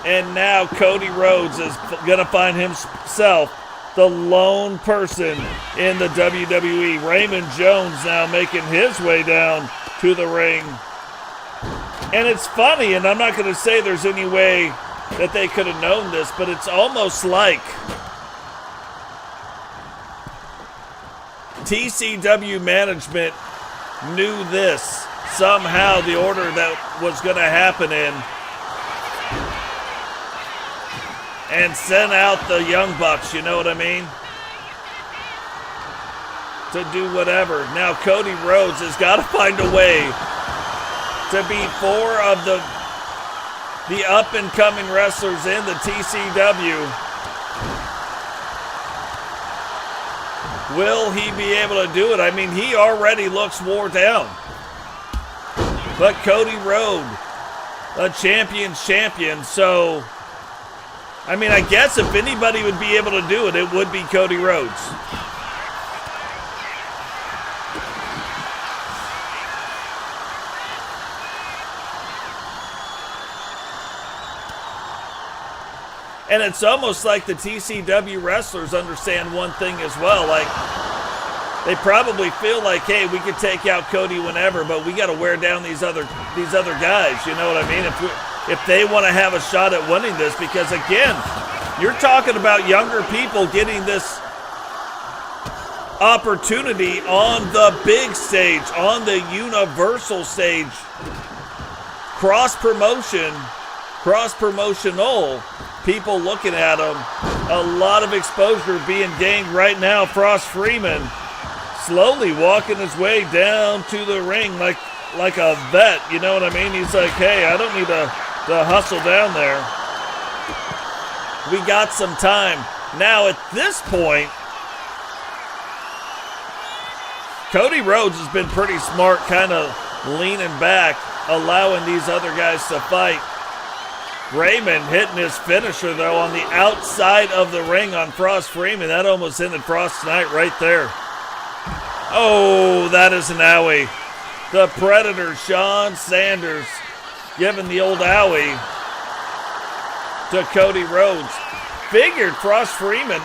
And now Cody Rhodes is going to find himself the lone person in the WWE. Raymond Jones now making his way down to the ring. And it's funny, and I'm not going to say there's any way that they could have known this, but it's almost like TCW management knew this, somehow the order that was going to happen in, and sent out the Young Bucks, you know what I mean? To do whatever. Now Cody Rhodes has got to find a way to beat 4 of the up-and-coming wrestlers in the TCW. Will he be able to do it? I mean, he already looks wore down. But Cody Rhodes, a champion's champion, so I mean, I guess if anybody would be able to do it, it would be Cody Rhodes. And it's almost like the TCW wrestlers understand one thing as well. Like, they probably feel like, hey, we could take out Cody whenever, but we got to wear down these other guys. You know what I mean? If they want to have a shot at winning this, because again, you're talking about younger people getting this opportunity on the big stage, on the universal stage, cross-promotional, people looking at them, a lot of exposure being gained right now. Frost Freeman slowly walking his way down to the ring like a vet, you know what I mean? He's like, hey, I don't need to hustle down there. We got some time. Now at this point, Cody Rhodes has been pretty smart, kind of leaning back, allowing these other guys to fight. Raymond hitting his finisher, though, on the outside of the ring on Frost Freeman. That almost ended Frost's night right there. Oh, that is an owie. The Predator, Shawn Sanders, giving the old owie to Cody Rhodes. Figured Frost Freeman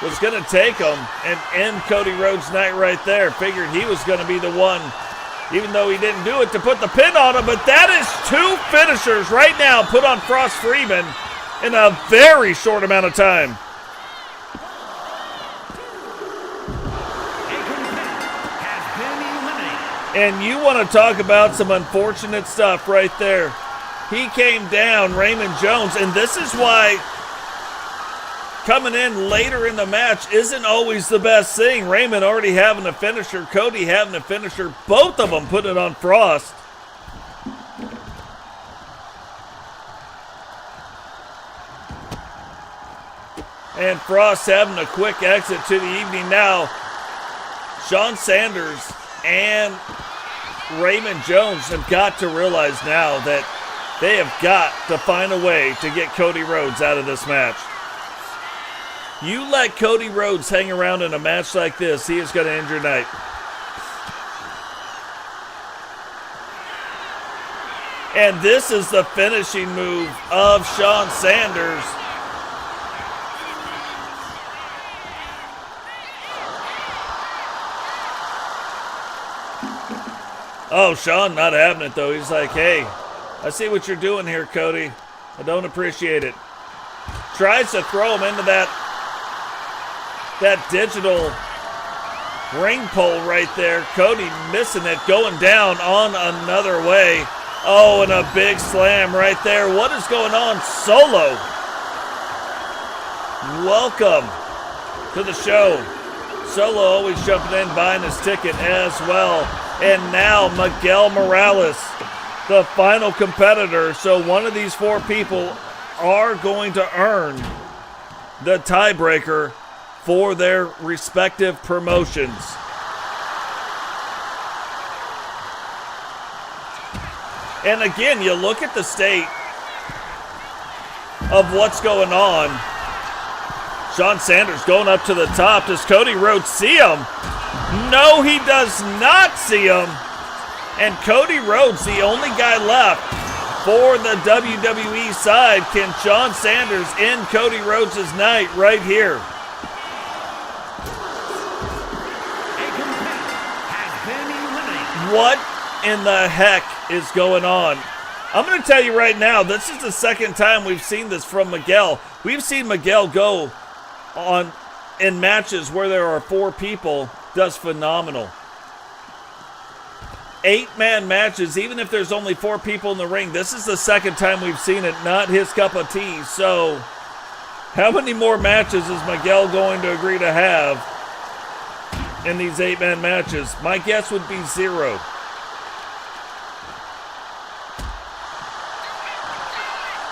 was going to take him and end Cody Rhodes' night right there. Figured he was going to be the one, even though he didn't do it, to put the pin on him. But that is 2 finishers right now put on Frost Freeman in a very short amount of time. And you want to talk about some unfortunate stuff right there. He came down, Raymond Jones, and this is why coming in later in the match isn't always the best thing. Raymond already having a finisher, Cody having a finisher, both of them put it on Frost. And Frost having a quick exit to the evening now. Shawn Sanders and Raymond Jones have got to realize now that they have got to find a way to get Cody Rhodes out of this match. You let Cody Rhodes hang around in a match like this, he is going to end your night. And this is the finishing move of Shawn Sanders. Oh, Shawn not having it, though. He's like, hey, I see what you're doing here, Cody. I don't appreciate it. Tries to throw him into that digital ring pole right there. Cody missing it, going down on another way. Oh, and a big slam right there. What is going on? Solo, welcome to the show. Solo always jumping in, buying his ticket as well. And now Miguel Morales, the final competitor. So one of these 4 people are going to earn the tiebreaker for their respective promotions. And again, you look at the state of what's going on. Shawn Sanders going up to the top. Does Cody Rhodes see him? No, he does not see him. And Cody Rhodes, the only guy left for the WWE side. Can Shawn Sanders end Cody Rhodes' night right here? What in the heck is going on? I'm going to tell you right now, this is the second time we've seen this from Miguel. We've seen Miguel go on in matches where there are 4 people, does phenomenal. 8-man matches, even if there's only 4 people in the ring. This is the second time we've seen it, not his cup of tea. So, how many more matches is Miguel going to agree to have in these 8-man matches? My guess would be 0.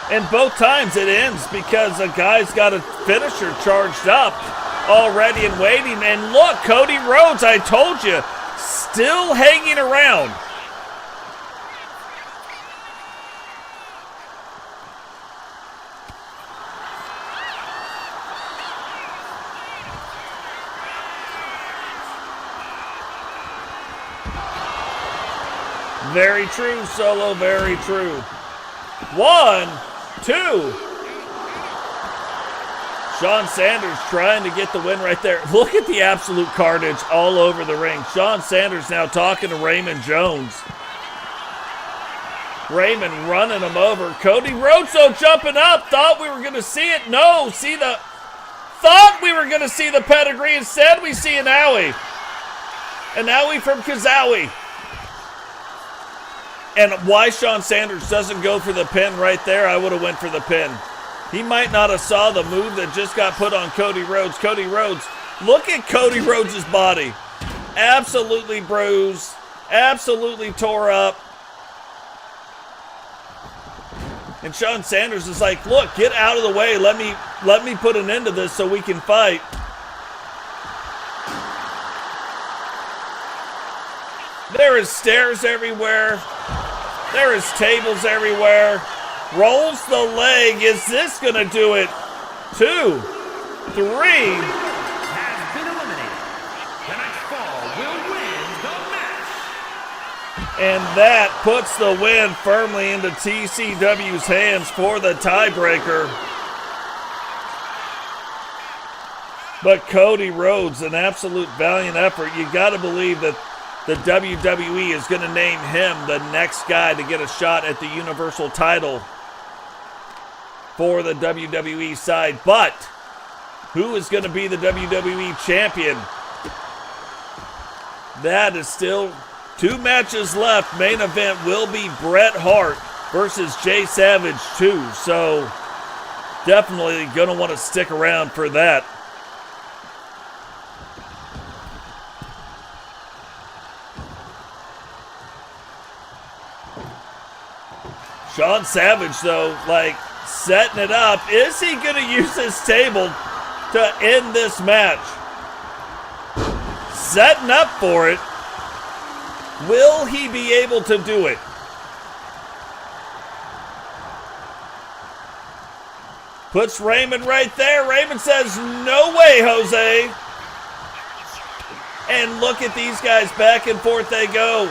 And both times it ends because a guy's got a finisher charged up already and waiting. And look, Cody Rhodes, I told you, still hanging around. Very true, Solo, very true. 1, 2. Shawn Sanders trying to get the win right there. Look at the absolute carnage all over the ring. Shawn Sanders now talking to Raymond Jones. Raymond running him over. Cody Rhodes, though, jumping up. Thought we were going to see it. No, thought we were going to see the pedigree. Instead, we see an owie. An owie from Kazawi. And why Shawn Sanders doesn't go for the pin right there, I would have went for the pin. He might not have saw the move that just got put on Cody Rhodes. Cody Rhodes, look at Cody Rhodes' body. Absolutely bruised, absolutely tore up. And Shawn Sanders is like, look, get out of the way. Let me put an end to this so we can fight. There is stairs everywhere. There is tables everywhere. Rolls the leg. Is this going to do it? 2, 3. Has been eliminated. The next fall will win the match. And that puts the win firmly into TCW's hands for the tiebreaker. But Cody Rhodes, an absolute valiant effort. You got to believe that the WWE is going to name him the next guy to get a shot at the Universal title for the WWE side. But who is going to be the WWE champion? That is still 2 matches left. Main event will be Bret Hart versus Jay Savage 2. So definitely going to want to stick around for that. Sean Savage, though, like, setting it up. Is he going to use this table to end this match? Setting up for it. Will he be able to do it? Puts Raymond right there. Raymond says, no way, Jose. And look at these guys. Back and forth they go.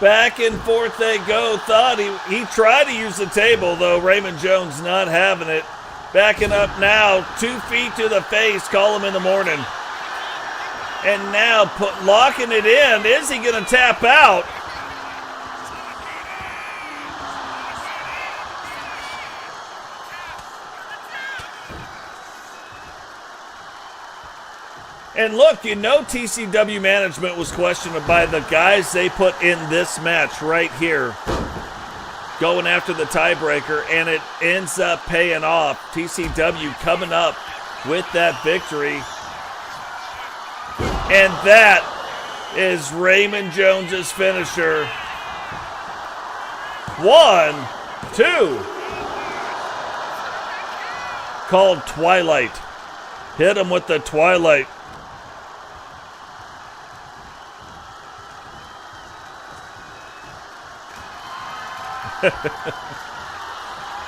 Back and forth they go. Thought he tried to use the table, though. Raymond Jones not having it. Backing up now. 2 feet to the face. Call him in the morning. And now locking it in. Is he going to tap out? And look, you know TCW management was questioned by the guys they put in this match right here, going after the tiebreaker, and it ends up paying off. TCW coming up with that victory. And that is Raymond Jones's finisher. 1, 2. Called Twilight. Hit him with the Twilight.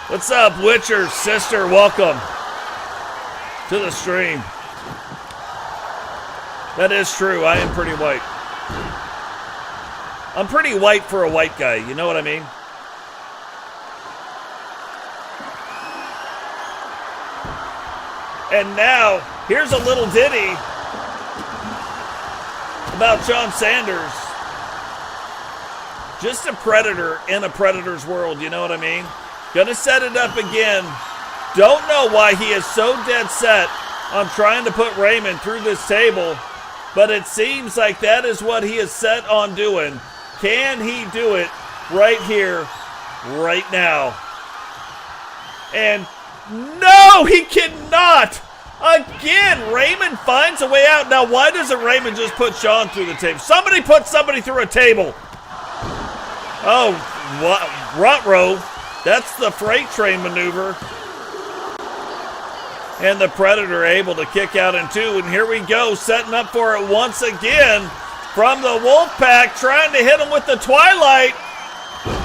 What's up, Witcher sister? Welcome to the stream. That is true. I am pretty white. I'm pretty white for a white guy. You know what I mean? And now, here's a little ditty about John Sanders. Just a predator in a predator's world, you know what I mean? Gonna set it up again. Don't know why he is so dead set on trying to put Raymond through this table, but it seems like that is what he is set on doing. Can he do it right here, right now? And no, he cannot! Again, Raymond finds a way out. Now, why doesn't Raymond just put Sean through the table? Somebody put somebody through a table. Oh, what? Ruh-roh. That's the freight train maneuver. And the Predator able to kick out in 2. And here we go, setting up for it once again from the Wolfpack, trying to hit him with the Twilight.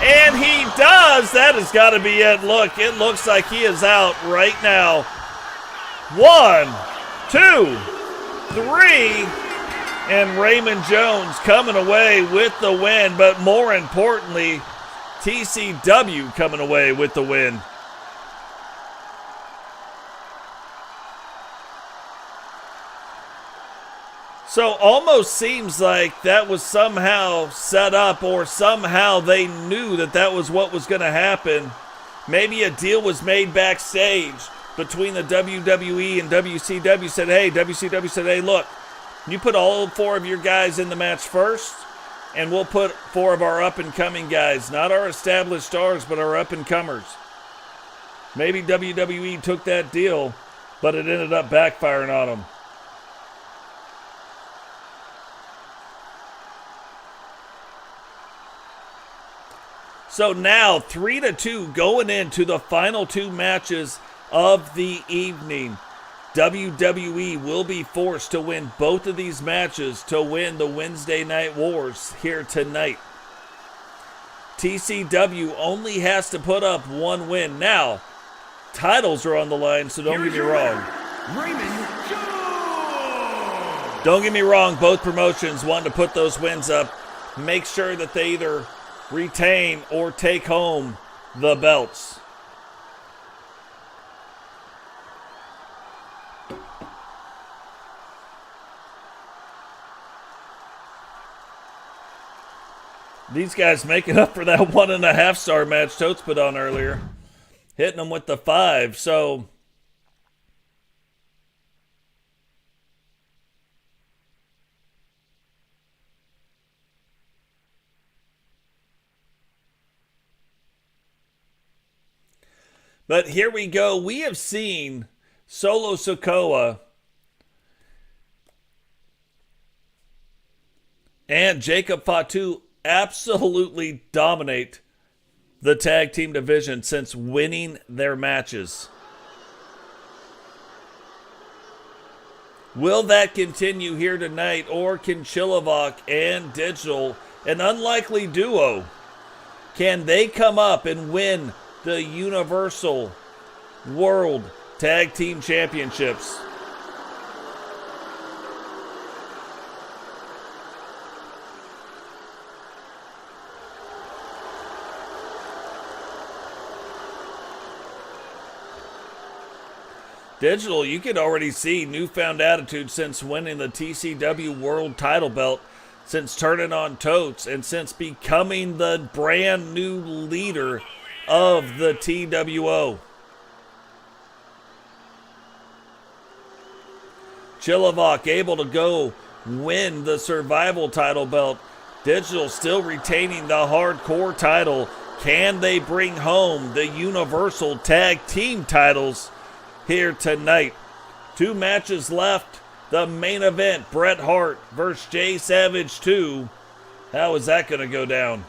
And he does. That has got to be it. Look, it looks like he is out right now. 1, 2, 3. And Raymond Jones coming away with the win, but more importantly, TCW coming away with the win. So almost seems like that was somehow set up, or somehow they knew that that was what was going to happen. Maybe a deal was made backstage between the WWE and WCW. WCW said, hey, look, you put all 4 of your guys in the match first, and we'll put 4 of our up-and-coming guys. Not our established stars, but our up-and-comers. Maybe WWE took that deal, but it ended up backfiring on them. So now 3-2 going into the final 2 matches of the evening. WWE will be forced to win both of these matches to win the Wednesday Night Wars here tonight. TCW only has to put up one win. Now, titles are on the line, so don't get me wrong. Raymond Jones. Don't get me wrong, both promotions want to put those wins up. Make sure that they either retain or take home the belts. These guys making up for that 1.5 star match Totes put on earlier. Hitting them with the 5. So, but here we go. We have seen Solo Sikoa and Jacob Fatu absolutely dominate the tag team division since winning their matches. Will that continue here tonight, or can Chilovak and Digital, an unlikely duo, can they come up and win the Universal World Tag Team Championships? Digital, you can already see newfound attitude since winning the TCW World Title Belt, since turning on Totes, and since becoming the brand new leader of the TWO. Chilovak able to go win the Survival Title Belt. Digital still retaining the Hardcore title. Can they bring home the Universal Tag Team titles here tonight? 2 matches left. The main event, Bret Hart versus Jay Savage 2. How is that going to go down?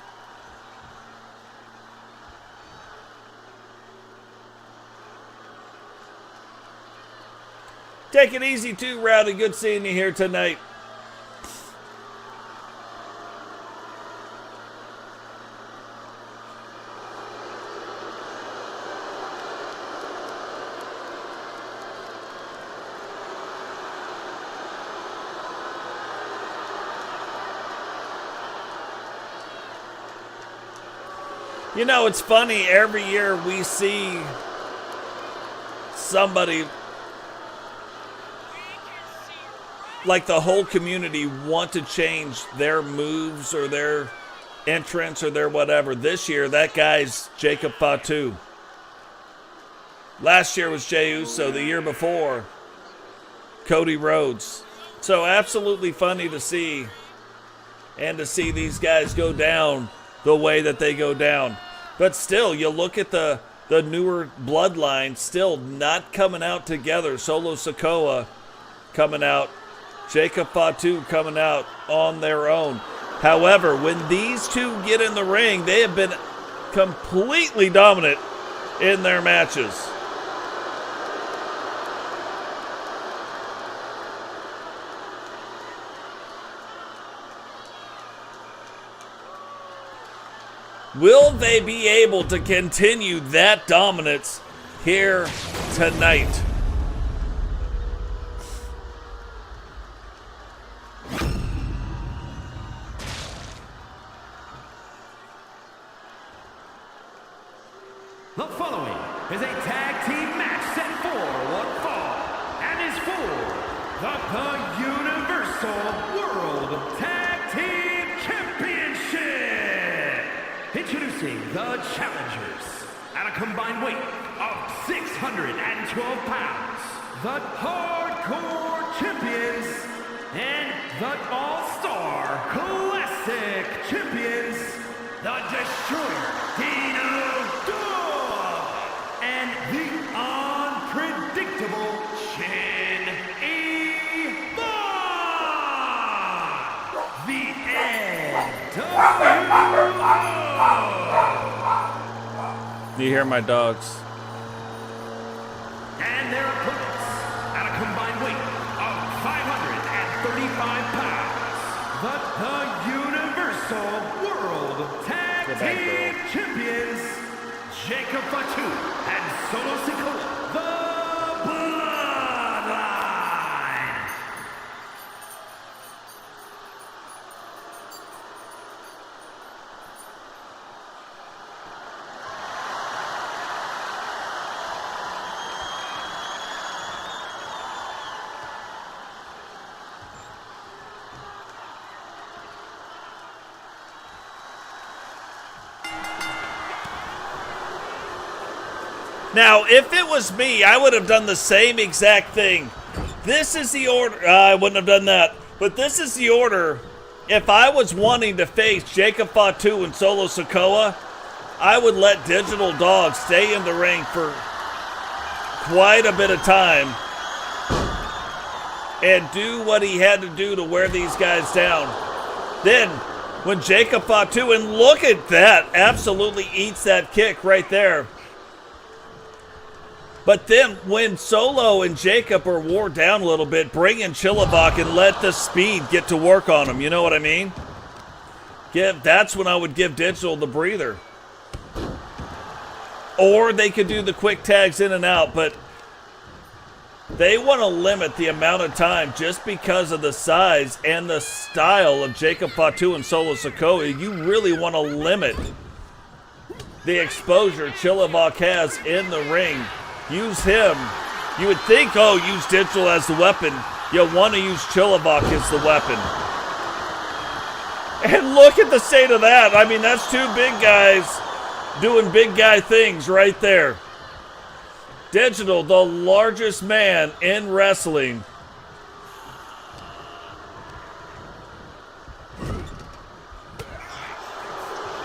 Take it easy too, Rowdy. Good seeing you here tonight. You know, it's funny, every year we see somebody, like the whole community, want to change their moves or their entrance or their whatever. This year, that guy's Jacob Fatu. Last year was Jey Uso. The year before, Cody Rhodes. So absolutely funny to see, and to see these guys go down the way that they go down. But still, you look at the newer bloodline still not coming out together. Solo Sikoa coming out, Jacob Fatu coming out on their own. However, when these two get in the ring, they have been completely dominant in their matches. Will they be able to continue that dominance here tonight? The following is a tag team match set for one fall and is for the Universal World Tag Team Championship. Introducing the challengers at a combined weight of 612 pounds, the Hardcore Champions and the All-Star Classic Champions, the Destroyer Dino Dog, and the unpredictable Shin E-Bot. The NWO. You hear my dogs? And their opponents at a the Universal World Tag Team Champions, Jacob Fatu and Solo Sikoa, the Bloodline. Now, if it was me, I would have done the same exact thing. This is the order. I wouldn't have done that. But this is the order. If I was wanting to face Jacob Fatu and Solo Sikoa, I would let Digital Dog stay in the ring for quite a bit of time and do what he had to do to wear these guys down. Then, when Jacob Fatu, and look at that, absolutely eats that kick right there. But then when Solo and Jacob are wore down a little bit, bring in Chilliwack and let the speed get to work on them. You know what I mean? That's when I would give Digital the breather. Or they could do the quick tags in and out, but they want to limit the amount of time just because of the size and the style of Jacob Fatu and Solo Sikoa. You really want to limit the exposure Chilliwack has in the ring. Use him. You would think, oh, use Digital as the weapon. You want to use Chilliwack as the weapon. And look at the state of that. I mean, that's two big guys doing big guy things right there. Digital, the largest man in wrestling.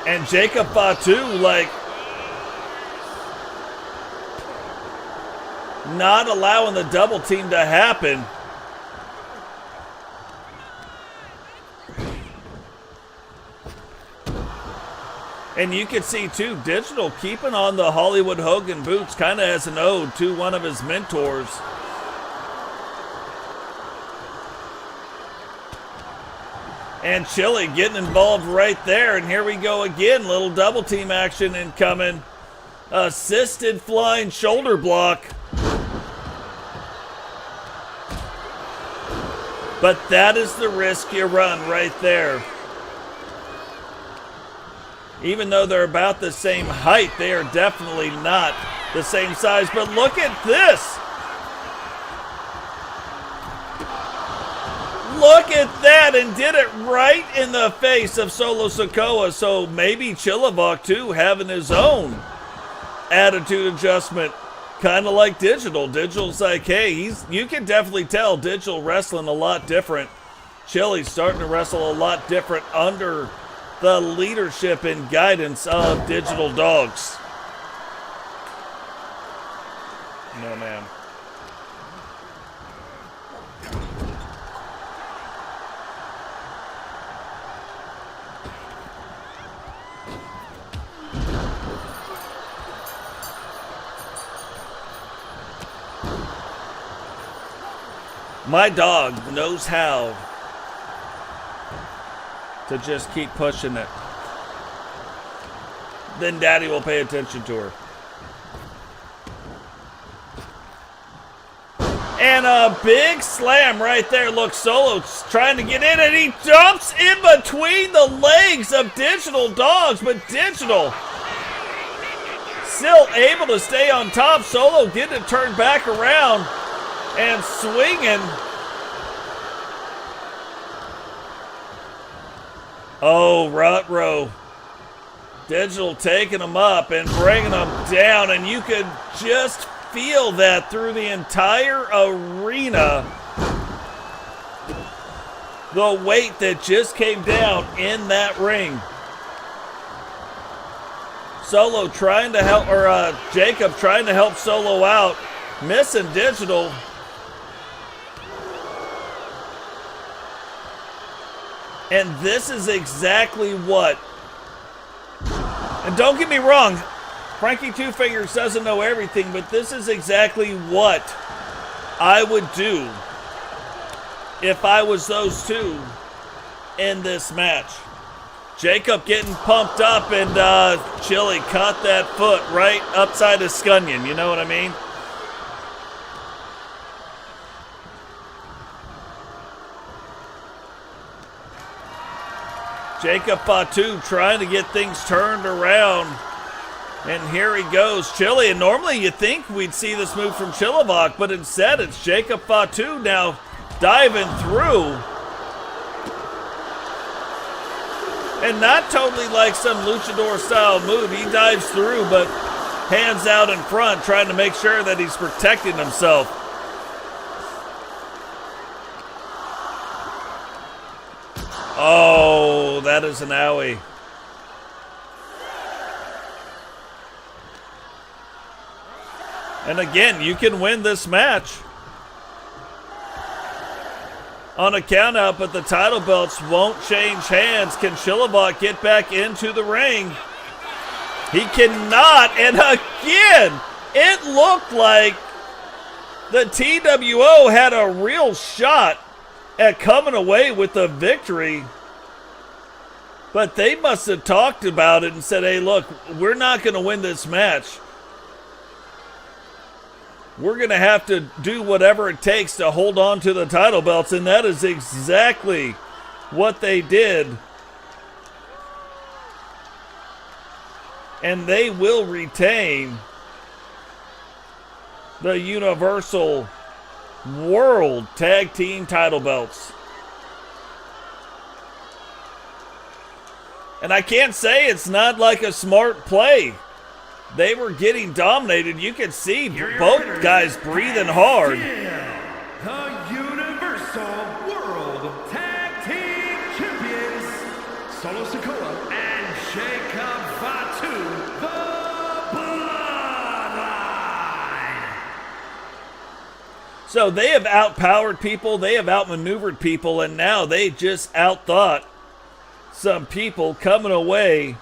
And Jacob Fatu, like, not allowing the double team to happen. And you can see, too, Digital keeping on the Hollywood Hogan boots kind of as an ode to one of his mentors. And Chili getting involved right there. And here we go again. Little double team action incoming. Assisted flying shoulder block. But that is the risk you run right there. Even though they're about the same height, they are definitely not the same size. But look at this. Look at that, and did it right in the face of Solo Sikoa. So maybe Chilliwack, too, having his own attitude adjustment. Kind of like Digital. Digital's like, hey, you can definitely tell Digital wrestling a lot different. Chili's starting to wrestle a lot different under the leadership and guidance of Digital Dogs. No, man. My dog knows how to just keep pushing it. Then Daddy will pay attention to her. And a big slam right there. Look, Solo's trying to get in, and he jumps in between the legs of Digital Dogs, but Digital still able to stay on top. Solo getting it turned back around and swinging. Oh, Rutro. Digital taking him up and bringing him down, and you could just feel that through the entire arena. The weight that just came down in that ring. Solo trying to help, or Jacob trying to help Solo out, missing Digital. And this is exactly what, and don't get me wrong, Frankie Two Fingers doesn't know everything, but this is exactly what I would do if I was those two in this match. Jacob getting pumped up, and Chili caught that foot right upside his scunion. You know what I mean? Jacob Fatu trying to get things turned around. And here he goes, Chili. And normally you'd think we'd see this move from Chilivok, but instead it's Jacob Fatu now diving through. And not totally like some luchador style move. He dives through, but hands out in front, trying to make sure that he's protecting himself. Oh, that is an owie. And again, you can win this match on a countout, but the title belts won't change hands. Can Chilivok get back into the ring? He cannot. And again, it looked like the TWO had a real shot at coming away with the victory. But they must have talked about it and said, hey, look, we're not going to win this match. We're going to have to do whatever it takes to hold on to the title belts, and that is exactly what they did. And they will retain the Universal World Tag Team title belts. And I can't say it's not like a smart play. They were getting dominated. You could see both guys breathing hard. The Universal World Tag Team Champions, Solo Sikoa and Jacob Fatu, the Bloodline. So they have outpowered people, they have outmaneuvered people, and now they just outthought some people coming away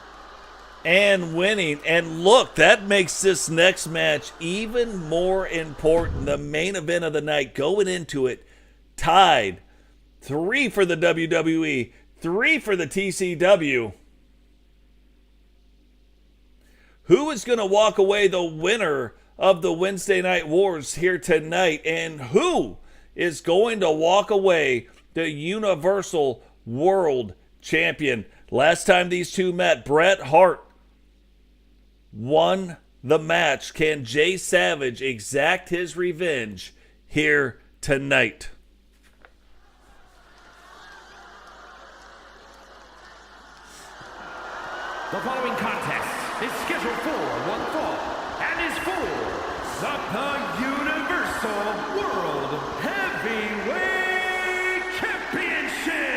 and winning. And look, that makes this next match even more important. The main event of the night, going into it tied, 3 for the WWE, 3 for the TCW. Who is going to walk away the winner of the Wednesday Night Wars here tonight? And who is going to walk away the Universal World Champion? Last time these two met, Bret Hart won the match. Can Jay Savage exact his revenge here tonight? The following contest is scheduled for one fall and is for the Universal World Heavyweight Championship.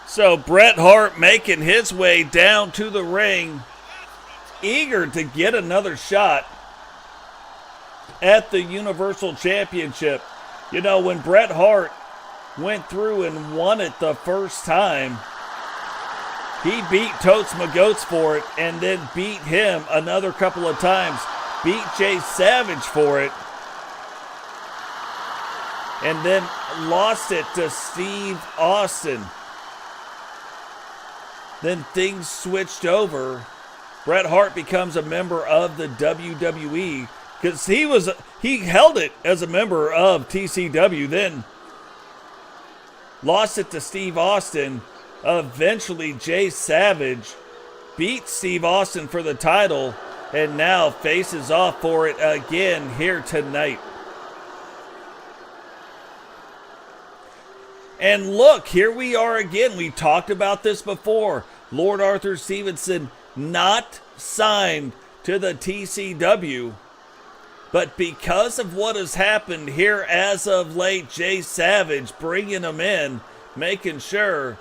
So Bret Hart making his way down to the ring, eager to get another shot at the Universal Championship. You know, when Bret Hart went through and won it the first time, he beat Totes Magotes for it and then beat him another couple of times, beat Jay Savage for it, and then lost it to Steve Austin. Then things switched over. Bret Hart becomes a member of the WWE because he held it as a member of TCW, then lost it to Steve Austin. Eventually Jay Savage beat Steve Austin for the title and now faces off for it again here tonight. And look, here we are again. We talked about this before. Lord Arthur Stevenson not signed to the TCW. But because of what has happened here as of late, Jay Savage bringing him in, making sure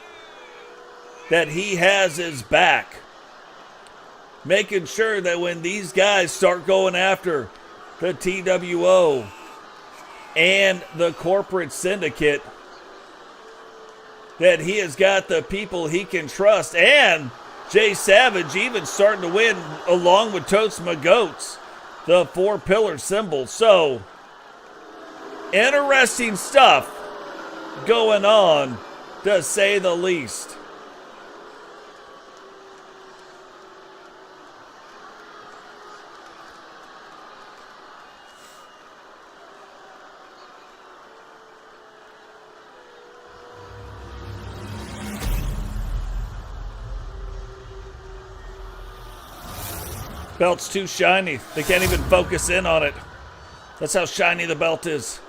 that he has his back. making sure that when these guys start going after the TWO and the corporate syndicate, that he has got the people he can trust. And Jay Savage even starting to win along with Totes Goats, the 4-pillar symbol. So, interesting stuff going on, to say the least. Belt's too shiny. They can't even focus in on it. That's how shiny the belt is.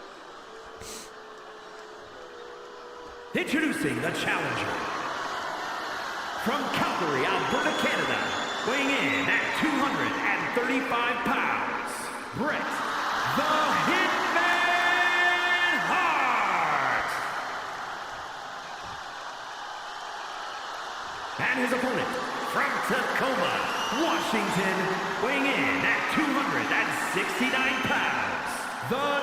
Introducing the challenger. From Calgary, Alberta, Canada, weighing in at 235 pounds, Bret the Hitman Hart. And his opponent, from Tacoma, Washington, weighing in at 269 pounds, the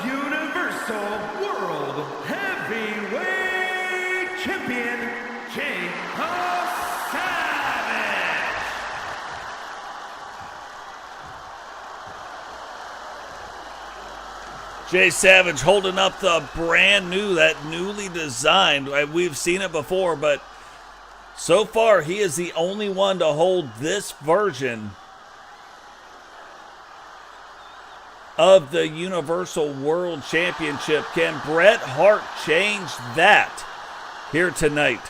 Universal World Heavyweight Champion, Jay Savage. Jay Savage holding up the brand new, that newly designed. We've seen it before, but so far he is the only one to hold this version of the Universal World Championship. Can Bret Hart change that here tonight?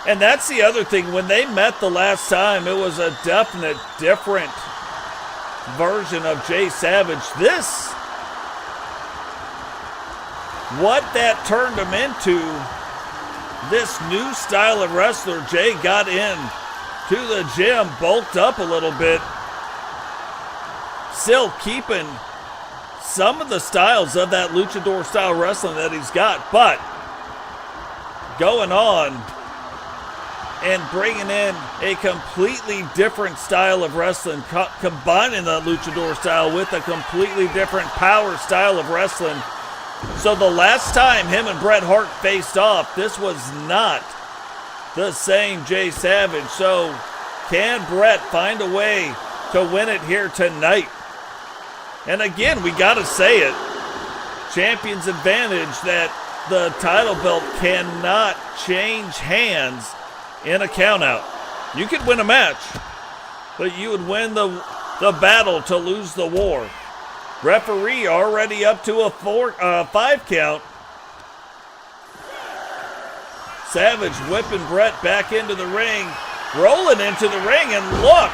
And that's the other thing. When they met the last time, it was a definite different version of Jay Savage. This, what that turned him into, this new style of wrestler. Jay got in to the gym, bulked up a little bit, still keeping some of the styles of that luchador style wrestling that he's got, but going on and bringing in a completely different style of wrestling, combining the luchador style with a completely different power style of wrestling. So the last time him and Bret Hart faced off, this was not the same Jay Savage. So can Bret find a way to win it here tonight? And again, we got to say it, champion's advantage, that the title belt cannot change hands in a countout. You could win a match, but you would win the battle to lose the war. Referee already up to a 5 count. Savage whipping Bret back into the ring, rolling into the ring, and look,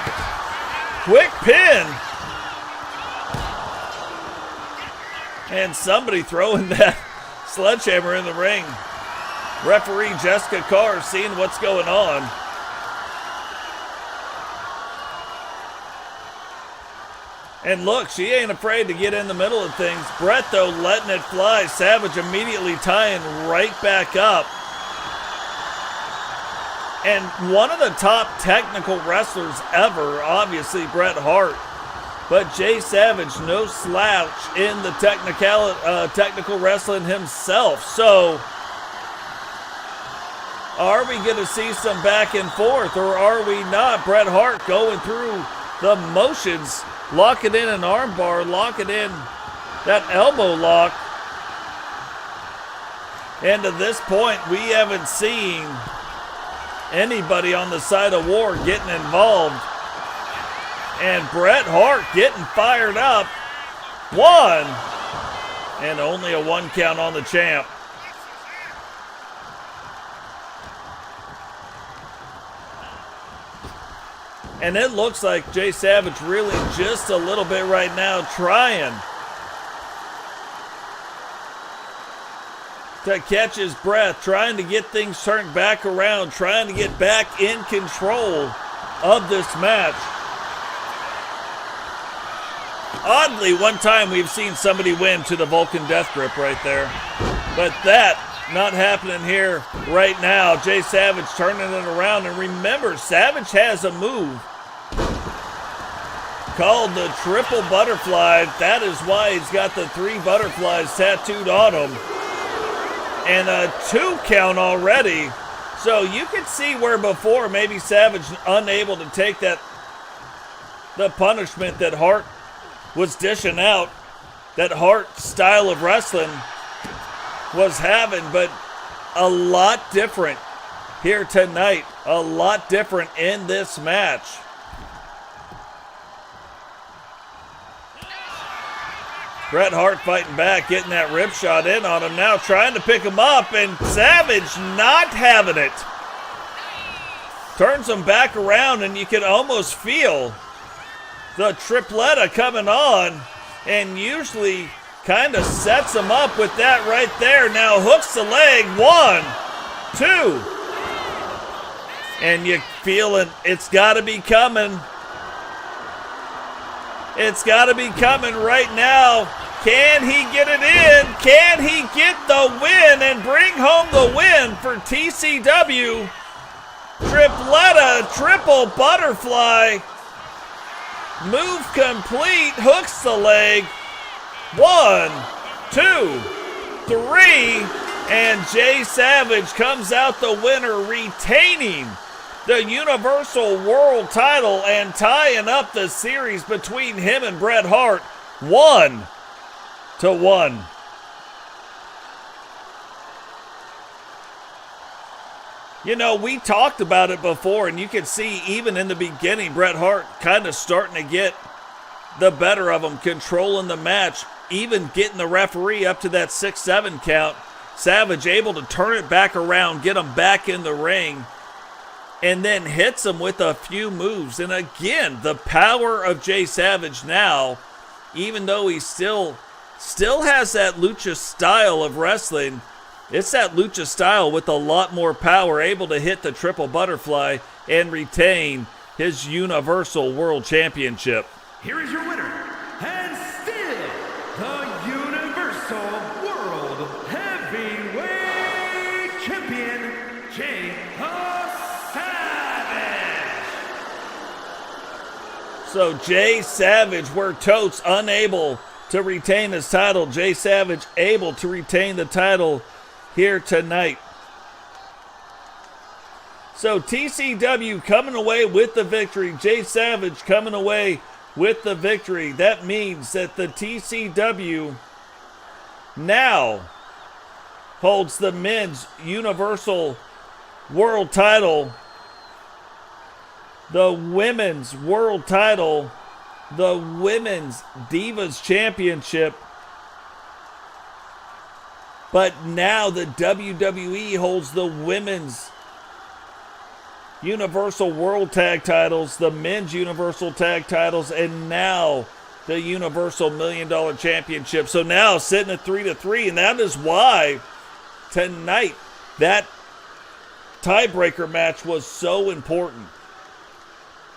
quick pin. And somebody throwing that sledgehammer in the ring. Referee Jessica Carr seeing what's going on. And look, she ain't afraid to get in the middle of things. Bret, though, letting it fly. Savage immediately tying right back up. And one of the top technical wrestlers ever, obviously Bret Hart. But Jay Savage, no slouch in the technical wrestling himself. So, are we going to see some back and forth, or are we not? Bret Hart going through the motions, locking in an armbar, locking in that elbow lock. And to this point, we haven't seen anybody on the side of war getting involved. And Bret Hart getting fired up. 1. And only a 1 count on the champ. And it looks like Jay Savage really just a little bit right now trying to catch his breath, trying to get things turned back around, trying to get back in control of this match. Oddly, one time we've seen somebody win to the Vulcan Death Grip right there. But that not happening here right now. Jay Savage turning it around. And remember, Savage has a move called the triple butterfly. That is why he's got the 3 butterflies tattooed on him. And a 2 count already. So you can see where before maybe Savage unable to take the punishment that Hart was dishing out, that Hart style of wrestling was having, but a lot different here tonight. A lot different in this match. Bret Hart fighting back, getting that rib shot in on him now, trying to pick him up, and Savage not having it. Turns him back around, and you can almost feel the tripletta coming on, and usually kind of sets him up with that right there. Now hooks the leg, 1, 2. And you feeling it's got to be coming. It's got to be coming right now. Can he get it in? Can he get the win and bring home the win for TCW? Tripletta, triple butterfly. Move complete, hooks the leg. 1, 2, 3. And Jay Savage comes out the winner, retaining the Universal World title and tying up the series between him and Bret Hart 1-1. You know, we talked about it before, and you could see even in the beginning, Bret Hart kind of starting to get the better of him, controlling the match, even getting the referee up to that 6-7 count. Savage able to turn it back around, get him back in the ring, and then hits him with a few moves. And again, the power of Jay Savage now, even though he still has that lucha style of wrestling, it's that lucha style with a lot more power, able to hit the triple butterfly and retain his Universal World Championship. Here is your winner, and still the Universal World Heavyweight Champion, Jay Savage. So Jay Savage, where Totes unable to retain his title, Jay Savage able to retain the title here tonight. So TCW coming away with the victory. Jay Savage coming away with the victory. That means that the TCW now holds the men's Universal World title, the women's world title, the women's Divas Championship. But now the WWE holds the women's Universal World Tag titles, the men's Universal Tag titles, and now the Universal $1 Million Championship. So now sitting at 3-3, and that is why tonight that tiebreaker match was so important.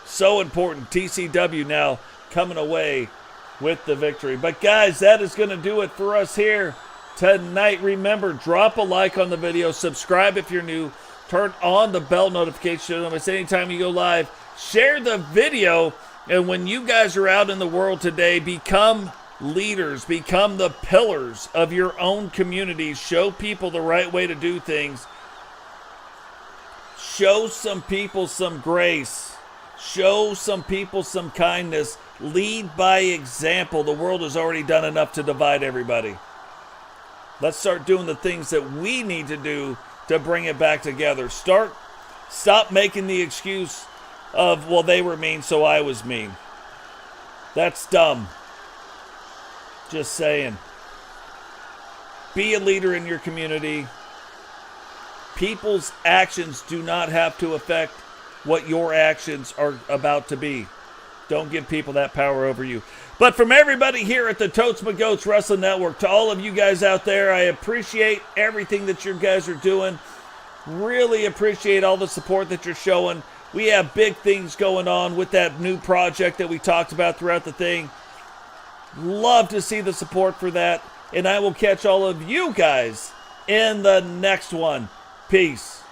So important. TCW now coming away with the victory. But guys, that is going to do it for us here tonight. Remember, drop a like on the video, subscribe if you're new, turn on the bell notification notice anytime you go live, share the video, and when you guys are out in the world today, become leaders, become the pillars of your own communities, show people the right way to do things, show some people some grace, show some people some kindness, lead by example. The world has already done enough to divide everybody. Let's start doing the things that we need to do to bring it back together. Stop making the excuse of, well, they were mean, so I was mean. That's dumb. Just saying. Be a leader in your community. People's actions do not have to affect what your actions are about to be. Don't give people that power over you. But from everybody here at the Totes My Goats Wrestling Network, to all of you guys out there, I appreciate everything that you guys are doing. Really appreciate all the support that you're showing. We have big things going on with that new project that we talked about throughout the thing. Love to see the support for that. And I will catch all of you guys in the next one. Peace.